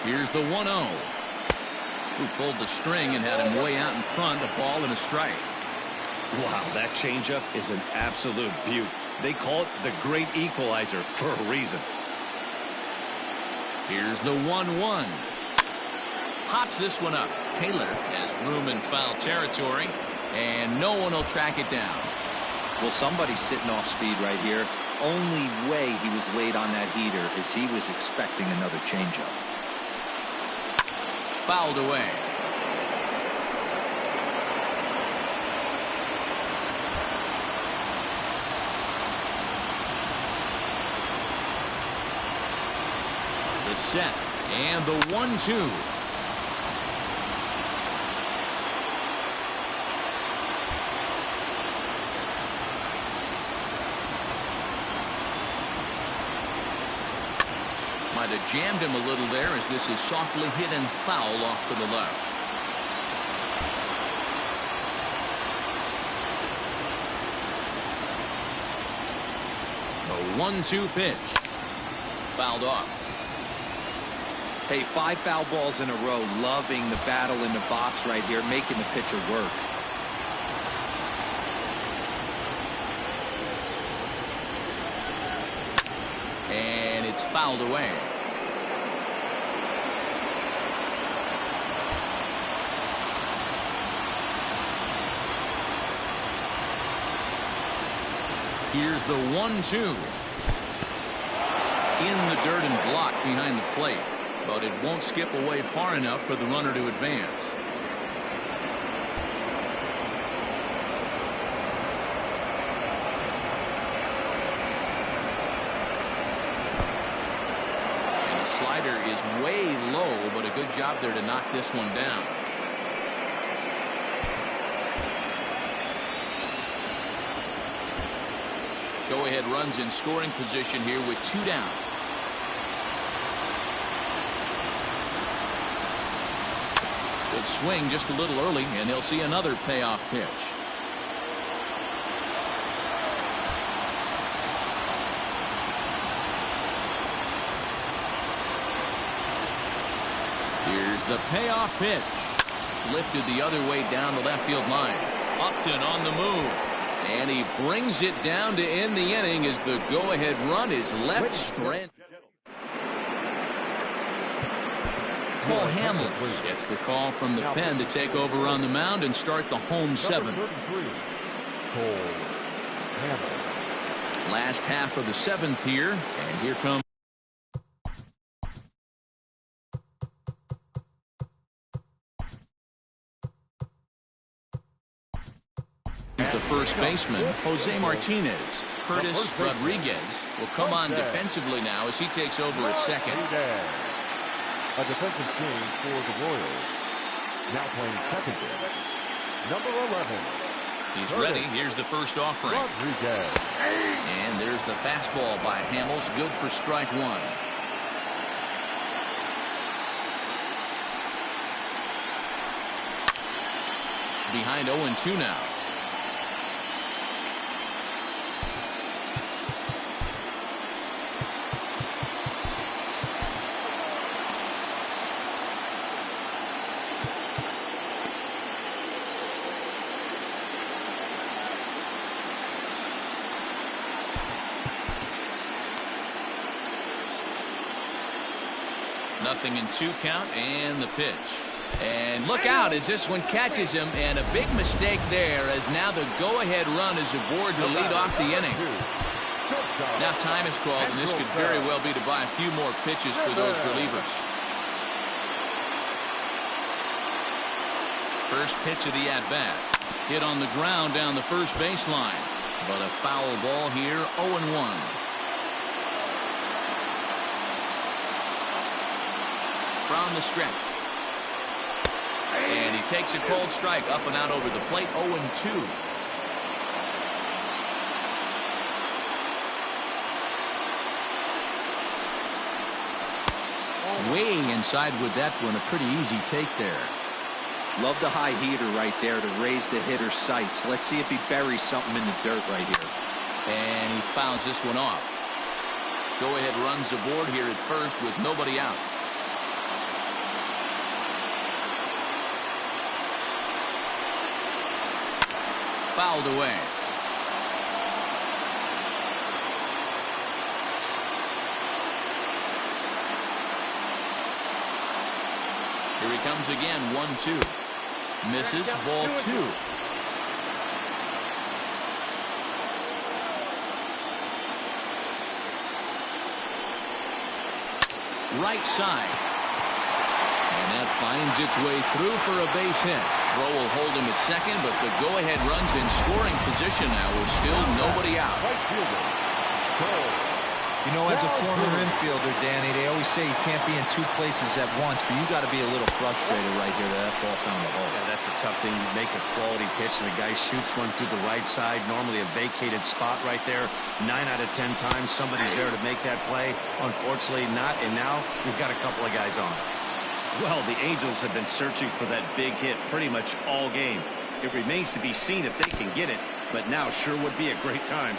Here's the 1-0. Who pulled the string and had him way out in front. A ball and a strike. Wow, that changeup is an absolute beaut. They call it the great equalizer for a reason. Here's the 1-1. Pops this one up. Taylor has room in foul territory, and no one will track it down. Well, somebody's sitting off speed right here. Only way he was late on that heater is he was expecting another changeup. Fouled away. The set and the 1-2. Might have jammed him a little there as this is softly hit and foul off to the left. The 1-2 pitch. Fouled off. Hey, 5 foul balls in a row. Loving the battle in the box right here, making the pitcher work. And it's fouled away. Here's the 1-2. In the dirt and blocked behind the plate, but it won't skip away far enough for the runner to advance. And the slider is way low, but a good job there to knock this one down. Go-ahead runs in scoring position here with 2 down. Good swing just a little early, and they'll see another payoff pitch. Here's the payoff pitch. Lifted the other way down the left field line. Upton on the move. And he brings it down to end the inning as the go-ahead run is left stranded. Cole Hamels gets the call from the pen to take over on the mound and start the home 7th. Last half of the 7th here, and here comes the first baseman, Jose Martinez. Curtis Rodriguez will come on defensively now as he takes over at second. A defensive change for the Royals. Now playing second base, number 11. He's ready. Here's the first offering. Rodriguez. And there's the fastball by Hamels. Good for strike 1. behind 0-2 now. Nothing in 2 count, and the pitch. And look out as this one catches him, and a big mistake there as now the go-ahead run is aboard to lead off the inning. Now time is called, and this could very well be to buy a few more pitches for those relievers. First pitch of the at-bat. Hit on the ground down the first baseline. But a foul ball here, 0-1. From the stretch. And he takes a cold strike up and out over the plate, 0-2. Way inside with that one, a pretty easy take there. Love the high heater right there to raise the hitter's sights. Let's see if he buries something in the dirt right here. And he fouls this one off. Go-ahead runs aboard here at first with nobody out. Fouled away. Here he comes again, 1-2. Misses, ball 2. Right side. And that finds its way through for a base hit. Throw will hold him at second, but the go-ahead runs in scoring position now with still nobody out. You know, as a former infielder, Danny, they always say you can't be in 2 places at once, but you got to be a little frustrated right here that ball found the hole. Yeah, that's a tough thing. You make a quality pitch, and the guy shoots one through the right side, normally a vacated spot right there. 9 out of 10 times, somebody's there to make that play. Unfortunately, not, and now we've got a couple of guys on. Well, the Angels have been searching for that big hit pretty much all game. It remains to be seen if they can get it, but now sure would be a great time.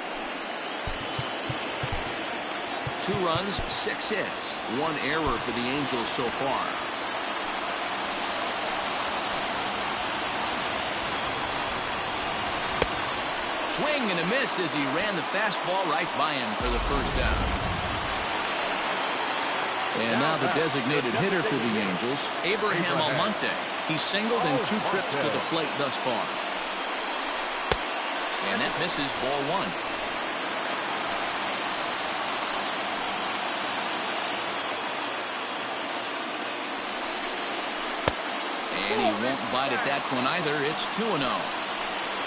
2 runs, 6 hits. 1 error for the Angels so far. Swing and a miss as he ran the fastball right by him for the first down. And now the designated hitter for the Angels, Abraham Almonte. He's singled in 2 trips to the plate thus far. And that misses, ball 1. And he won't bite at that one either. It's 2-0.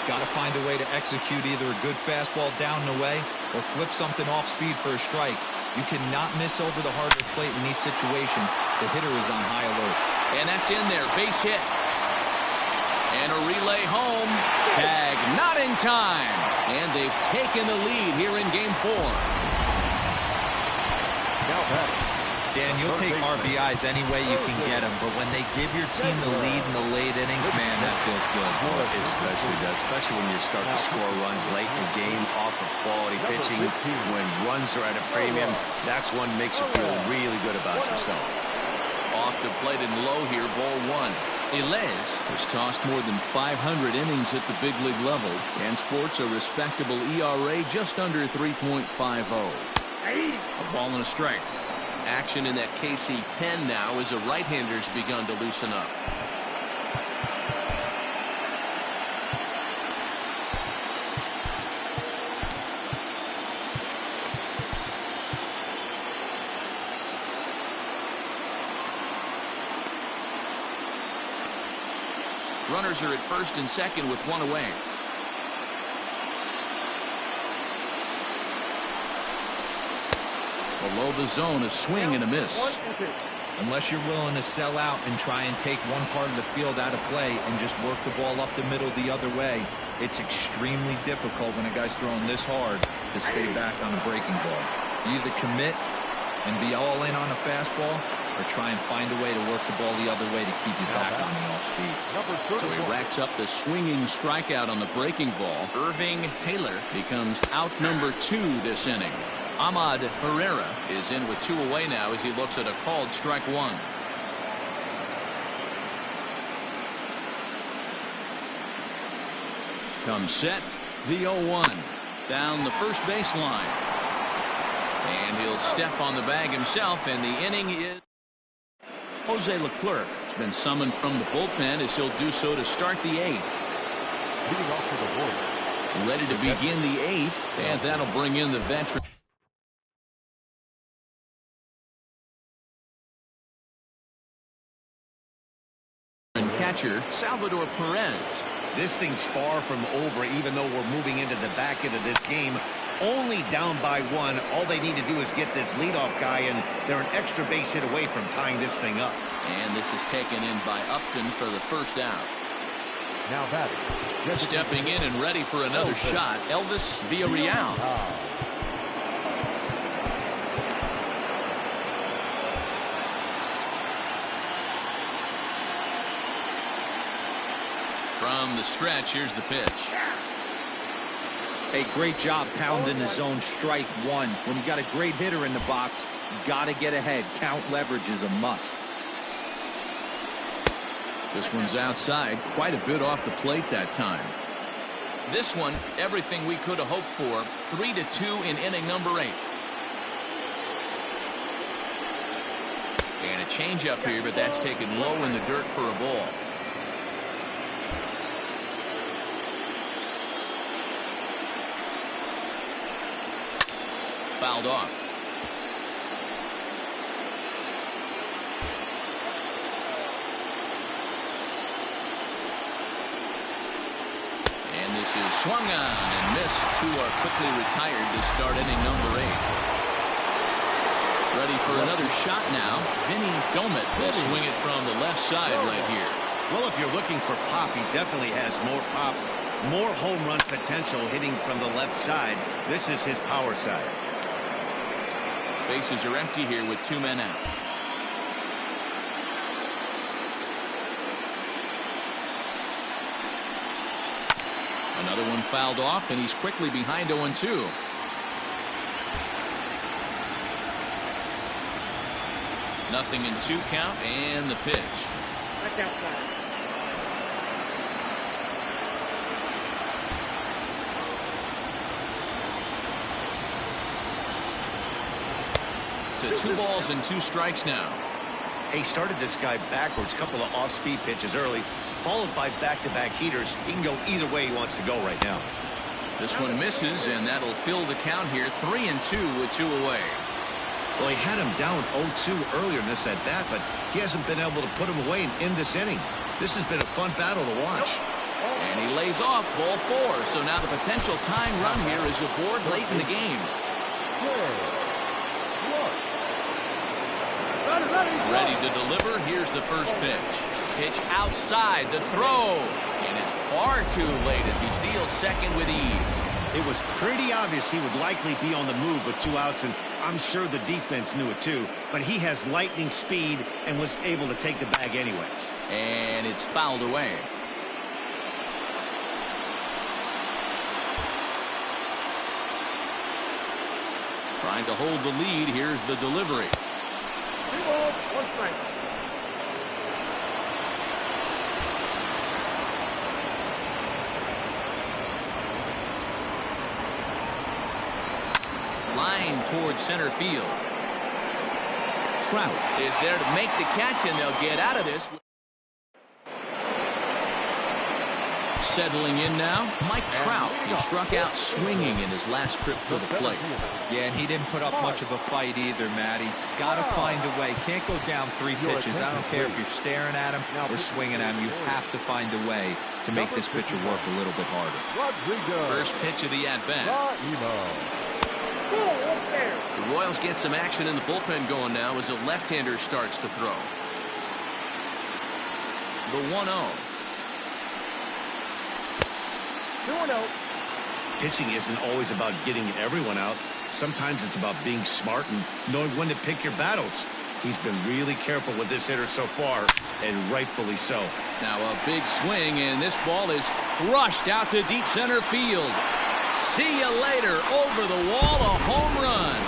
Got to find a way to execute either a good fastball down the way or flip something off speed for a strike. You cannot miss over the harder plate in these situations. The hitter is on high alert. And that's in there. Base hit. And a relay home. Tag not in time. And they've taken the lead here in Game 4. Now batting. Dan, you'll take RBIs any way you can get them, but when they give your team the lead in the late innings, man, that feels good. Well, it especially does, especially when you start to score runs late in the game off of quality pitching. When runs are at a premium, that's one makes you feel really good about yourself. Off the plate and low here, ball 1. Elez has tossed more than 500 innings at the big league level and sports a respectable ERA just under 3.50. A ball and a strike. Action in that KC pen now as the right-hander's begun to loosen up. Runners are at first and second with 1 away. Below the zone, a swing and a miss. Unless you're willing to sell out and try and take one part of the field out of play and just work the ball up the middle the other way, it's extremely difficult when a guy's throwing this hard to stay back on a breaking ball. You either commit and be all in on a fastball, or try and find a way to work the ball the other way to keep you back on the off-speed. So he racks up the swinging strikeout on the breaking ball. Irving Taylor becomes out number 2 this inning. Ahmad Herrera is in with 2 away now as he looks at a called strike 1. Comes set, the 0-1 down the first baseline. And he'll step on the bag himself, and the inning is... Jose Leclerc has been summoned from the bullpen as he'll do so to start the 8th. Leading off to the Royals. Ready to begin the 8th, and that'll bring in the veteran. Catcher Salvador Perez. This thing's far from over, even though we're moving into the back end of this game. Only down by 1. All they need to do is get this leadoff guy, and they're an extra base hit away from tying this thing up. And this is taken in by Upton for the first out. Now batting. Stepping in and ready for another shot, Elvis Villarreal. From the stretch, here's the pitch. Hey, great job pounding the zone strike 1. When you got a great hitter in the box, you got to get ahead. Count leverage is a must. This one's outside, quite a bit off the plate that time. This one, everything we could have hoped for. 3-2 in inning number 8. And a changeup here, but that's taken low in the dirt for a ball. Fouled off. And this is swung on and missed. 2 are quickly retired to start inning number 8. Ready for another shot now. Vinny Domet will swing it from the left side right here. Well, if you're looking for pop, he definitely has more pop, more home run potential hitting from the left side. This is his power side. Bases are empty here with 2 men out. Another one fouled off, and he's quickly behind 0-2. Nothing in 2 count, and the pitch. Back outside. To 2 balls and 2 strikes now. He started this guy backwards, couple of off-speed pitches early, followed by back-to-back heaters. He can go either way he wants to go right now. This one misses, and that'll fill the count here. 3-2 with 2 away. Well, he had him down 0-2 earlier in this at-bat, but he hasn't been able to put him away and end this inning. This has been a fun battle to watch. And he lays off ball 4. So now the potential tying run here is aboard late in the game. Ready to deliver. Here's the first pitch. Pitch outside, the throw. And it's far too late as he steals second with ease. It was pretty obvious he would likely be on the move with 2 outs, and I'm sure the defense knew it too. But he has lightning speed and was able to take the bag anyways. And it's fouled away. Trying to hold the lead. Here's the delivery. 3 balls, 1 strike. Line towards center field. Trout is there to make the catch, and they'll get out of this. Settling in now, Mike Trout. He struck out swinging in his last trip to the plate. Yeah, and he didn't put up much of a fight either, Matty. Got to find a way. Can't go down 3 pitches. I don't care if you're staring at him or swinging at him. You have to find a way to make this pitcher work a little bit harder. First pitch of the at-bat. The Royals get some action in the bullpen going now as a left-hander starts to throw. The 1-0. 2-0. Pitching isn't always about getting everyone out. Sometimes it's about being smart and knowing when to pick your battles. He's been really careful with this hitter so far, and rightfully so. Now a big swing, and this ball is rushed out to deep center field. See you later. Over the wall, a home run.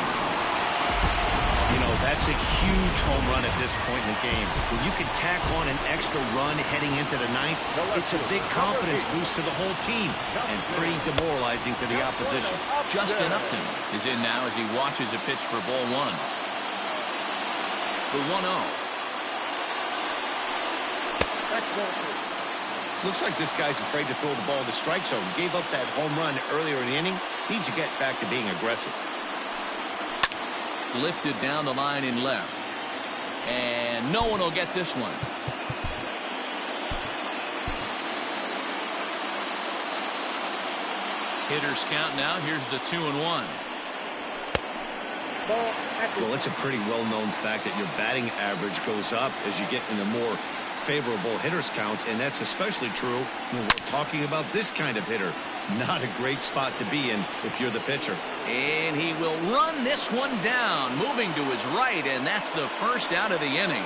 You know, that's a huge home run at this point in the game. When you can tack on an extra run heading into the ninth, it's a big confidence boost to the whole team and pretty demoralizing to the opposition. Justin Upton is in now as he watches a pitch for ball one. The 1-0. Looks like this guy's afraid to throw the ball in the strike zone. Gave up that home run earlier in the inning. Needs to get back to being aggressive. Lifted down the line in left. And no one will get this one. Hitters count now. Here's the 2-1. Well, it's a pretty well-known fact that your batting average goes up as you get into more favorable hitters counts, and that's especially true when we're talking about this kind of hitter. Not a great spot to be in if you're the pitcher. And he will run this one down, moving to his right, and that's the first out of the inning.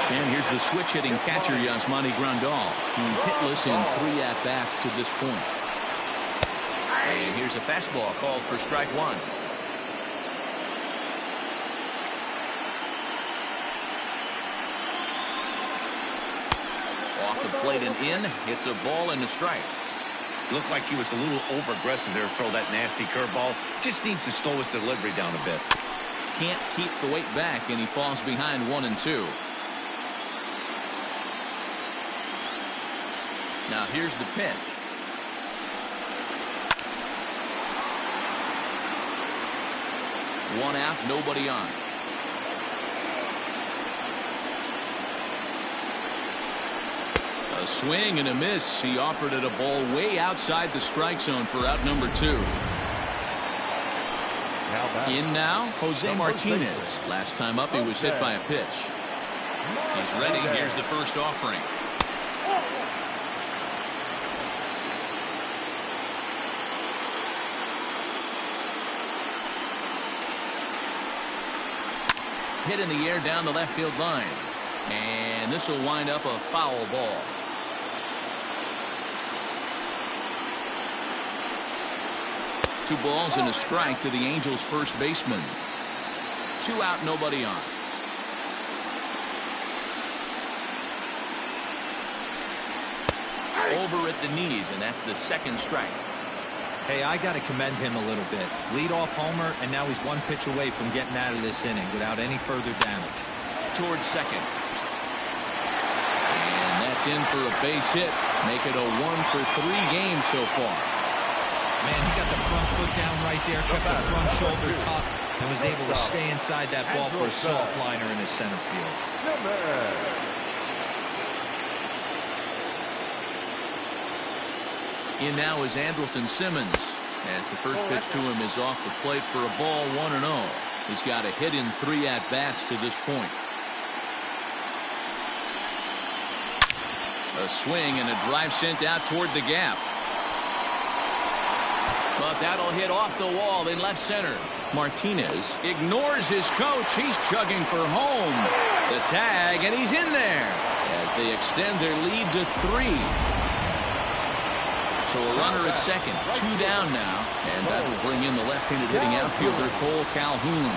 And here's the switch-hitting catcher, Yasmani Grandal. He's hitless in 3 at-bats to this point. And here's a fastball called for strike one. Off the plate and in. It's a ball and a strike. Looked like he was a little over-aggressive there to throw that nasty curveball. Just needs to slow his delivery down a bit. Can't keep the weight back, and he falls behind 1-2. Now here's the pitch. One out, nobody on. A swing and a miss. He offered it a ball way outside the strike zone for out number 2. In now, Jose Martinez. Last time up, he was hit by a pitch. He's ready. Here's the first offering. Hit in the air down the left field line. And this will wind up a foul ball. Two balls and a strike to the Angels' first baseman. 2 out, nobody on. Over at the knees, and that's the second strike. Hey, I got to commend him a little bit. Leadoff homer, and now he's 1 pitch away from getting out of this inning without any further damage. Towards second. And that's in for a base hit. Make it a 1-for-3 game so far. Man, he got the front foot down right there, kept the front shoulder tucked, and was able to stay inside that ball for a soft liner in his center field. In now is Andrelton Simmons, as the first pitch to him is off the plate for a ball, 1-0. He's got a hit in 3 at-bats to this point. A swing and a drive sent out toward the gap. But that'll hit off the wall in left center. Martinez ignores his coach. He's chugging for home. The tag, and he's in there as they extend their lead to 3. So a runner at second, 2 down now, and that will bring in the left-handed hitting outfielder Cole Calhoun.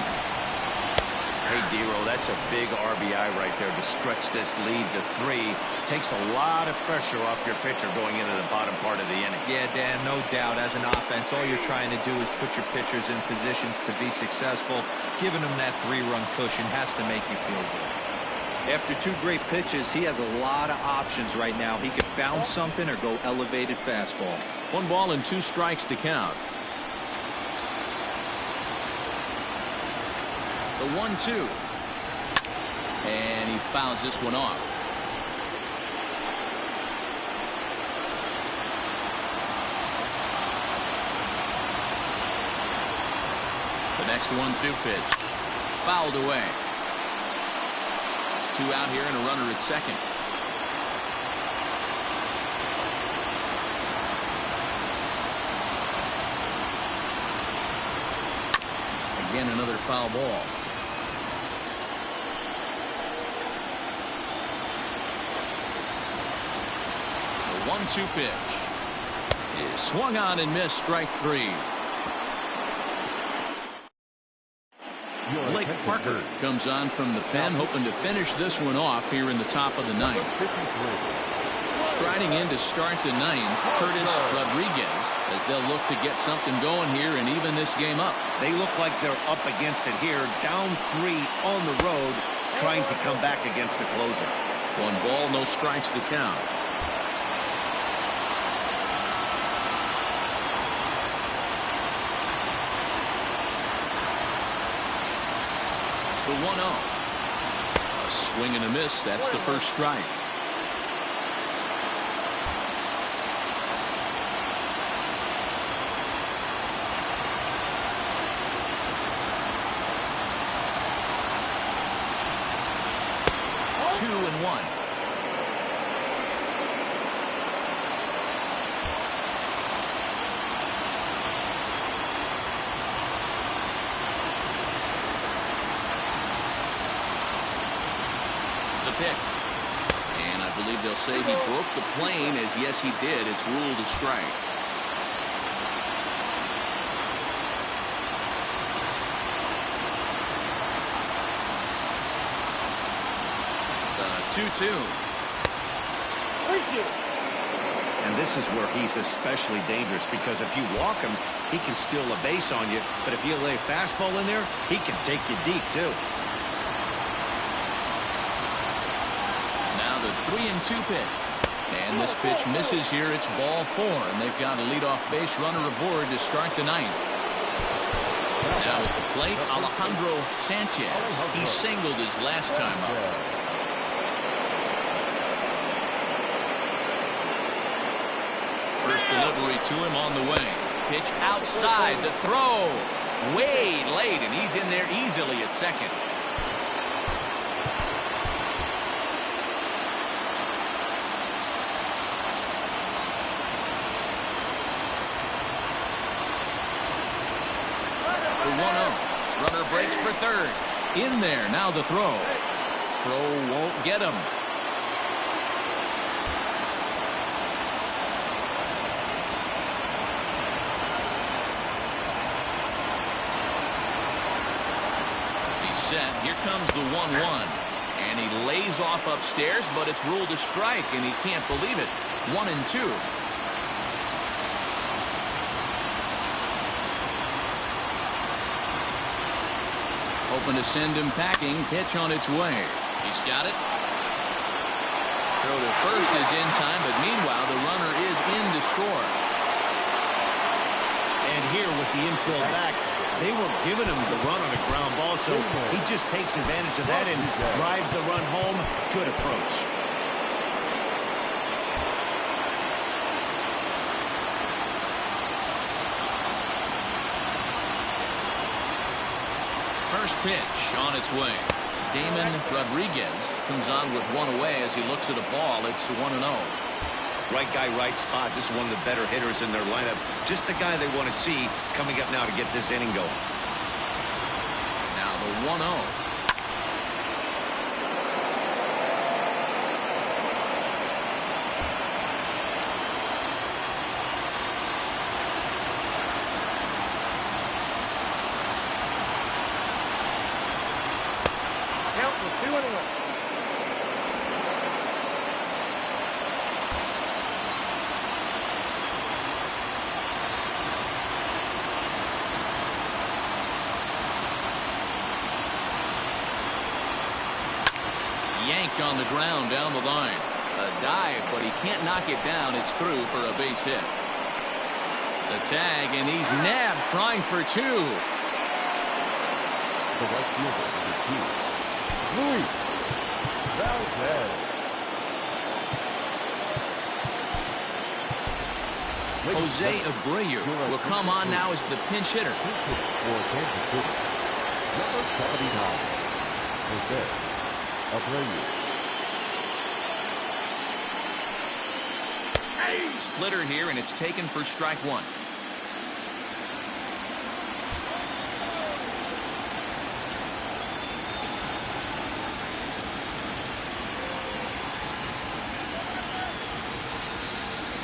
Hey, Dero, that's a big RBI right there to stretch this lead to 3. Takes a lot of pressure off your pitcher going into the bottom part of the inning. Yeah, Dan, no doubt. As an offense, all you're trying to do is put your pitchers in positions to be successful. Giving them that 3-run cushion has to make you feel good. After 2 great pitches, he has a lot of options right now. He could bounce something or go elevated fastball. 1 ball and 2 strikes to count. The 1-2. And he fouls this one off. The next 1-2 pitch. Fouled away. 2 out here and a runner at second. Again, another foul ball. The 1-2 pitch is swung on and missed. Strike three. Blake Parker comes on from the pen, hoping to finish this one off here in the top of the ninth. Striding in to start the ninth, Curtis Rodriguez, as they'll look to get something going here and even this game up. They look like they're up against it here, down 3 on the road, trying to come back against a closer. 1 ball, no strikes to count. The 1-0. A swing and a miss. That's the first strike. Two and one. Pick. And I believe they'll say he broke the plane, as yes he did. It's ruled a strike. The 2-2. And this is where he's especially dangerous, because if you walk him, he can steal a base on you, but if you lay a fastball in there, he can take you deep too. 3-2 pitch. And this pitch misses here. It's ball 4, and they've got a leadoff base runner aboard to start the ninth. Now at the plate, Alejandro Sanchez. He singled his last time up. First delivery to him on the way. Pitch outside. The throw way late, and he's in there easily at second. The 1-0. Runner breaks for third. In there. Now the throw. Throw won't get him. He's set. Here comes the 1-1. And he lays off upstairs, but it's ruled a strike, and he can't believe it. 1-2. Hoping to send him packing. Pitch on its way. He's got it. Throw to first is in time, but meanwhile the runner is in to score. And here with the infield back, they were giving him the run on a ground ball, so he just takes advantage of that and drives the run home. Good approach. First pitch on its way. Damon Rodriguez comes on with one away as he looks at a ball. It's 1-0. Right guy, right spot. This is one of the better hitters in their lineup. Just the guy they want to see coming up now to get this inning going. Now the 1-0. Yanked on the ground down the line. A dive, but he can't knock it down. It's through for a base hit. The tag, and he's nabbed, trying for 2. The right fielder, number 2, Luis Valdez. Jose Abreu will come on now as the pinch hitter. For Kansas City, number 79, Jose Abreu. Splitter here, and it's taken for strike 1.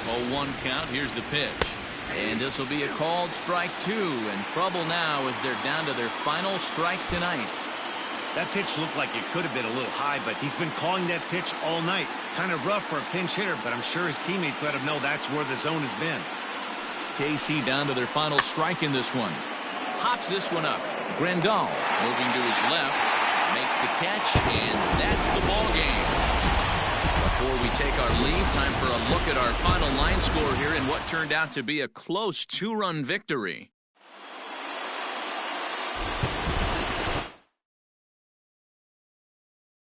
0-1 count. Here's the pitch. And this will be a called strike 2. And trouble now as they're down to their final strike tonight. That pitch looked like it could have been a little high, but he's been calling that pitch all night. Kind of rough for a pinch hitter, but I'm sure his teammates let him know that's where the zone has been. KC down to their final strike in this one. Hops this one up. Grandal moving to his left. Makes the catch, and that's the ball game. Before we take our leave, time for a look at our final line score here in what turned out to be a close 2-run victory.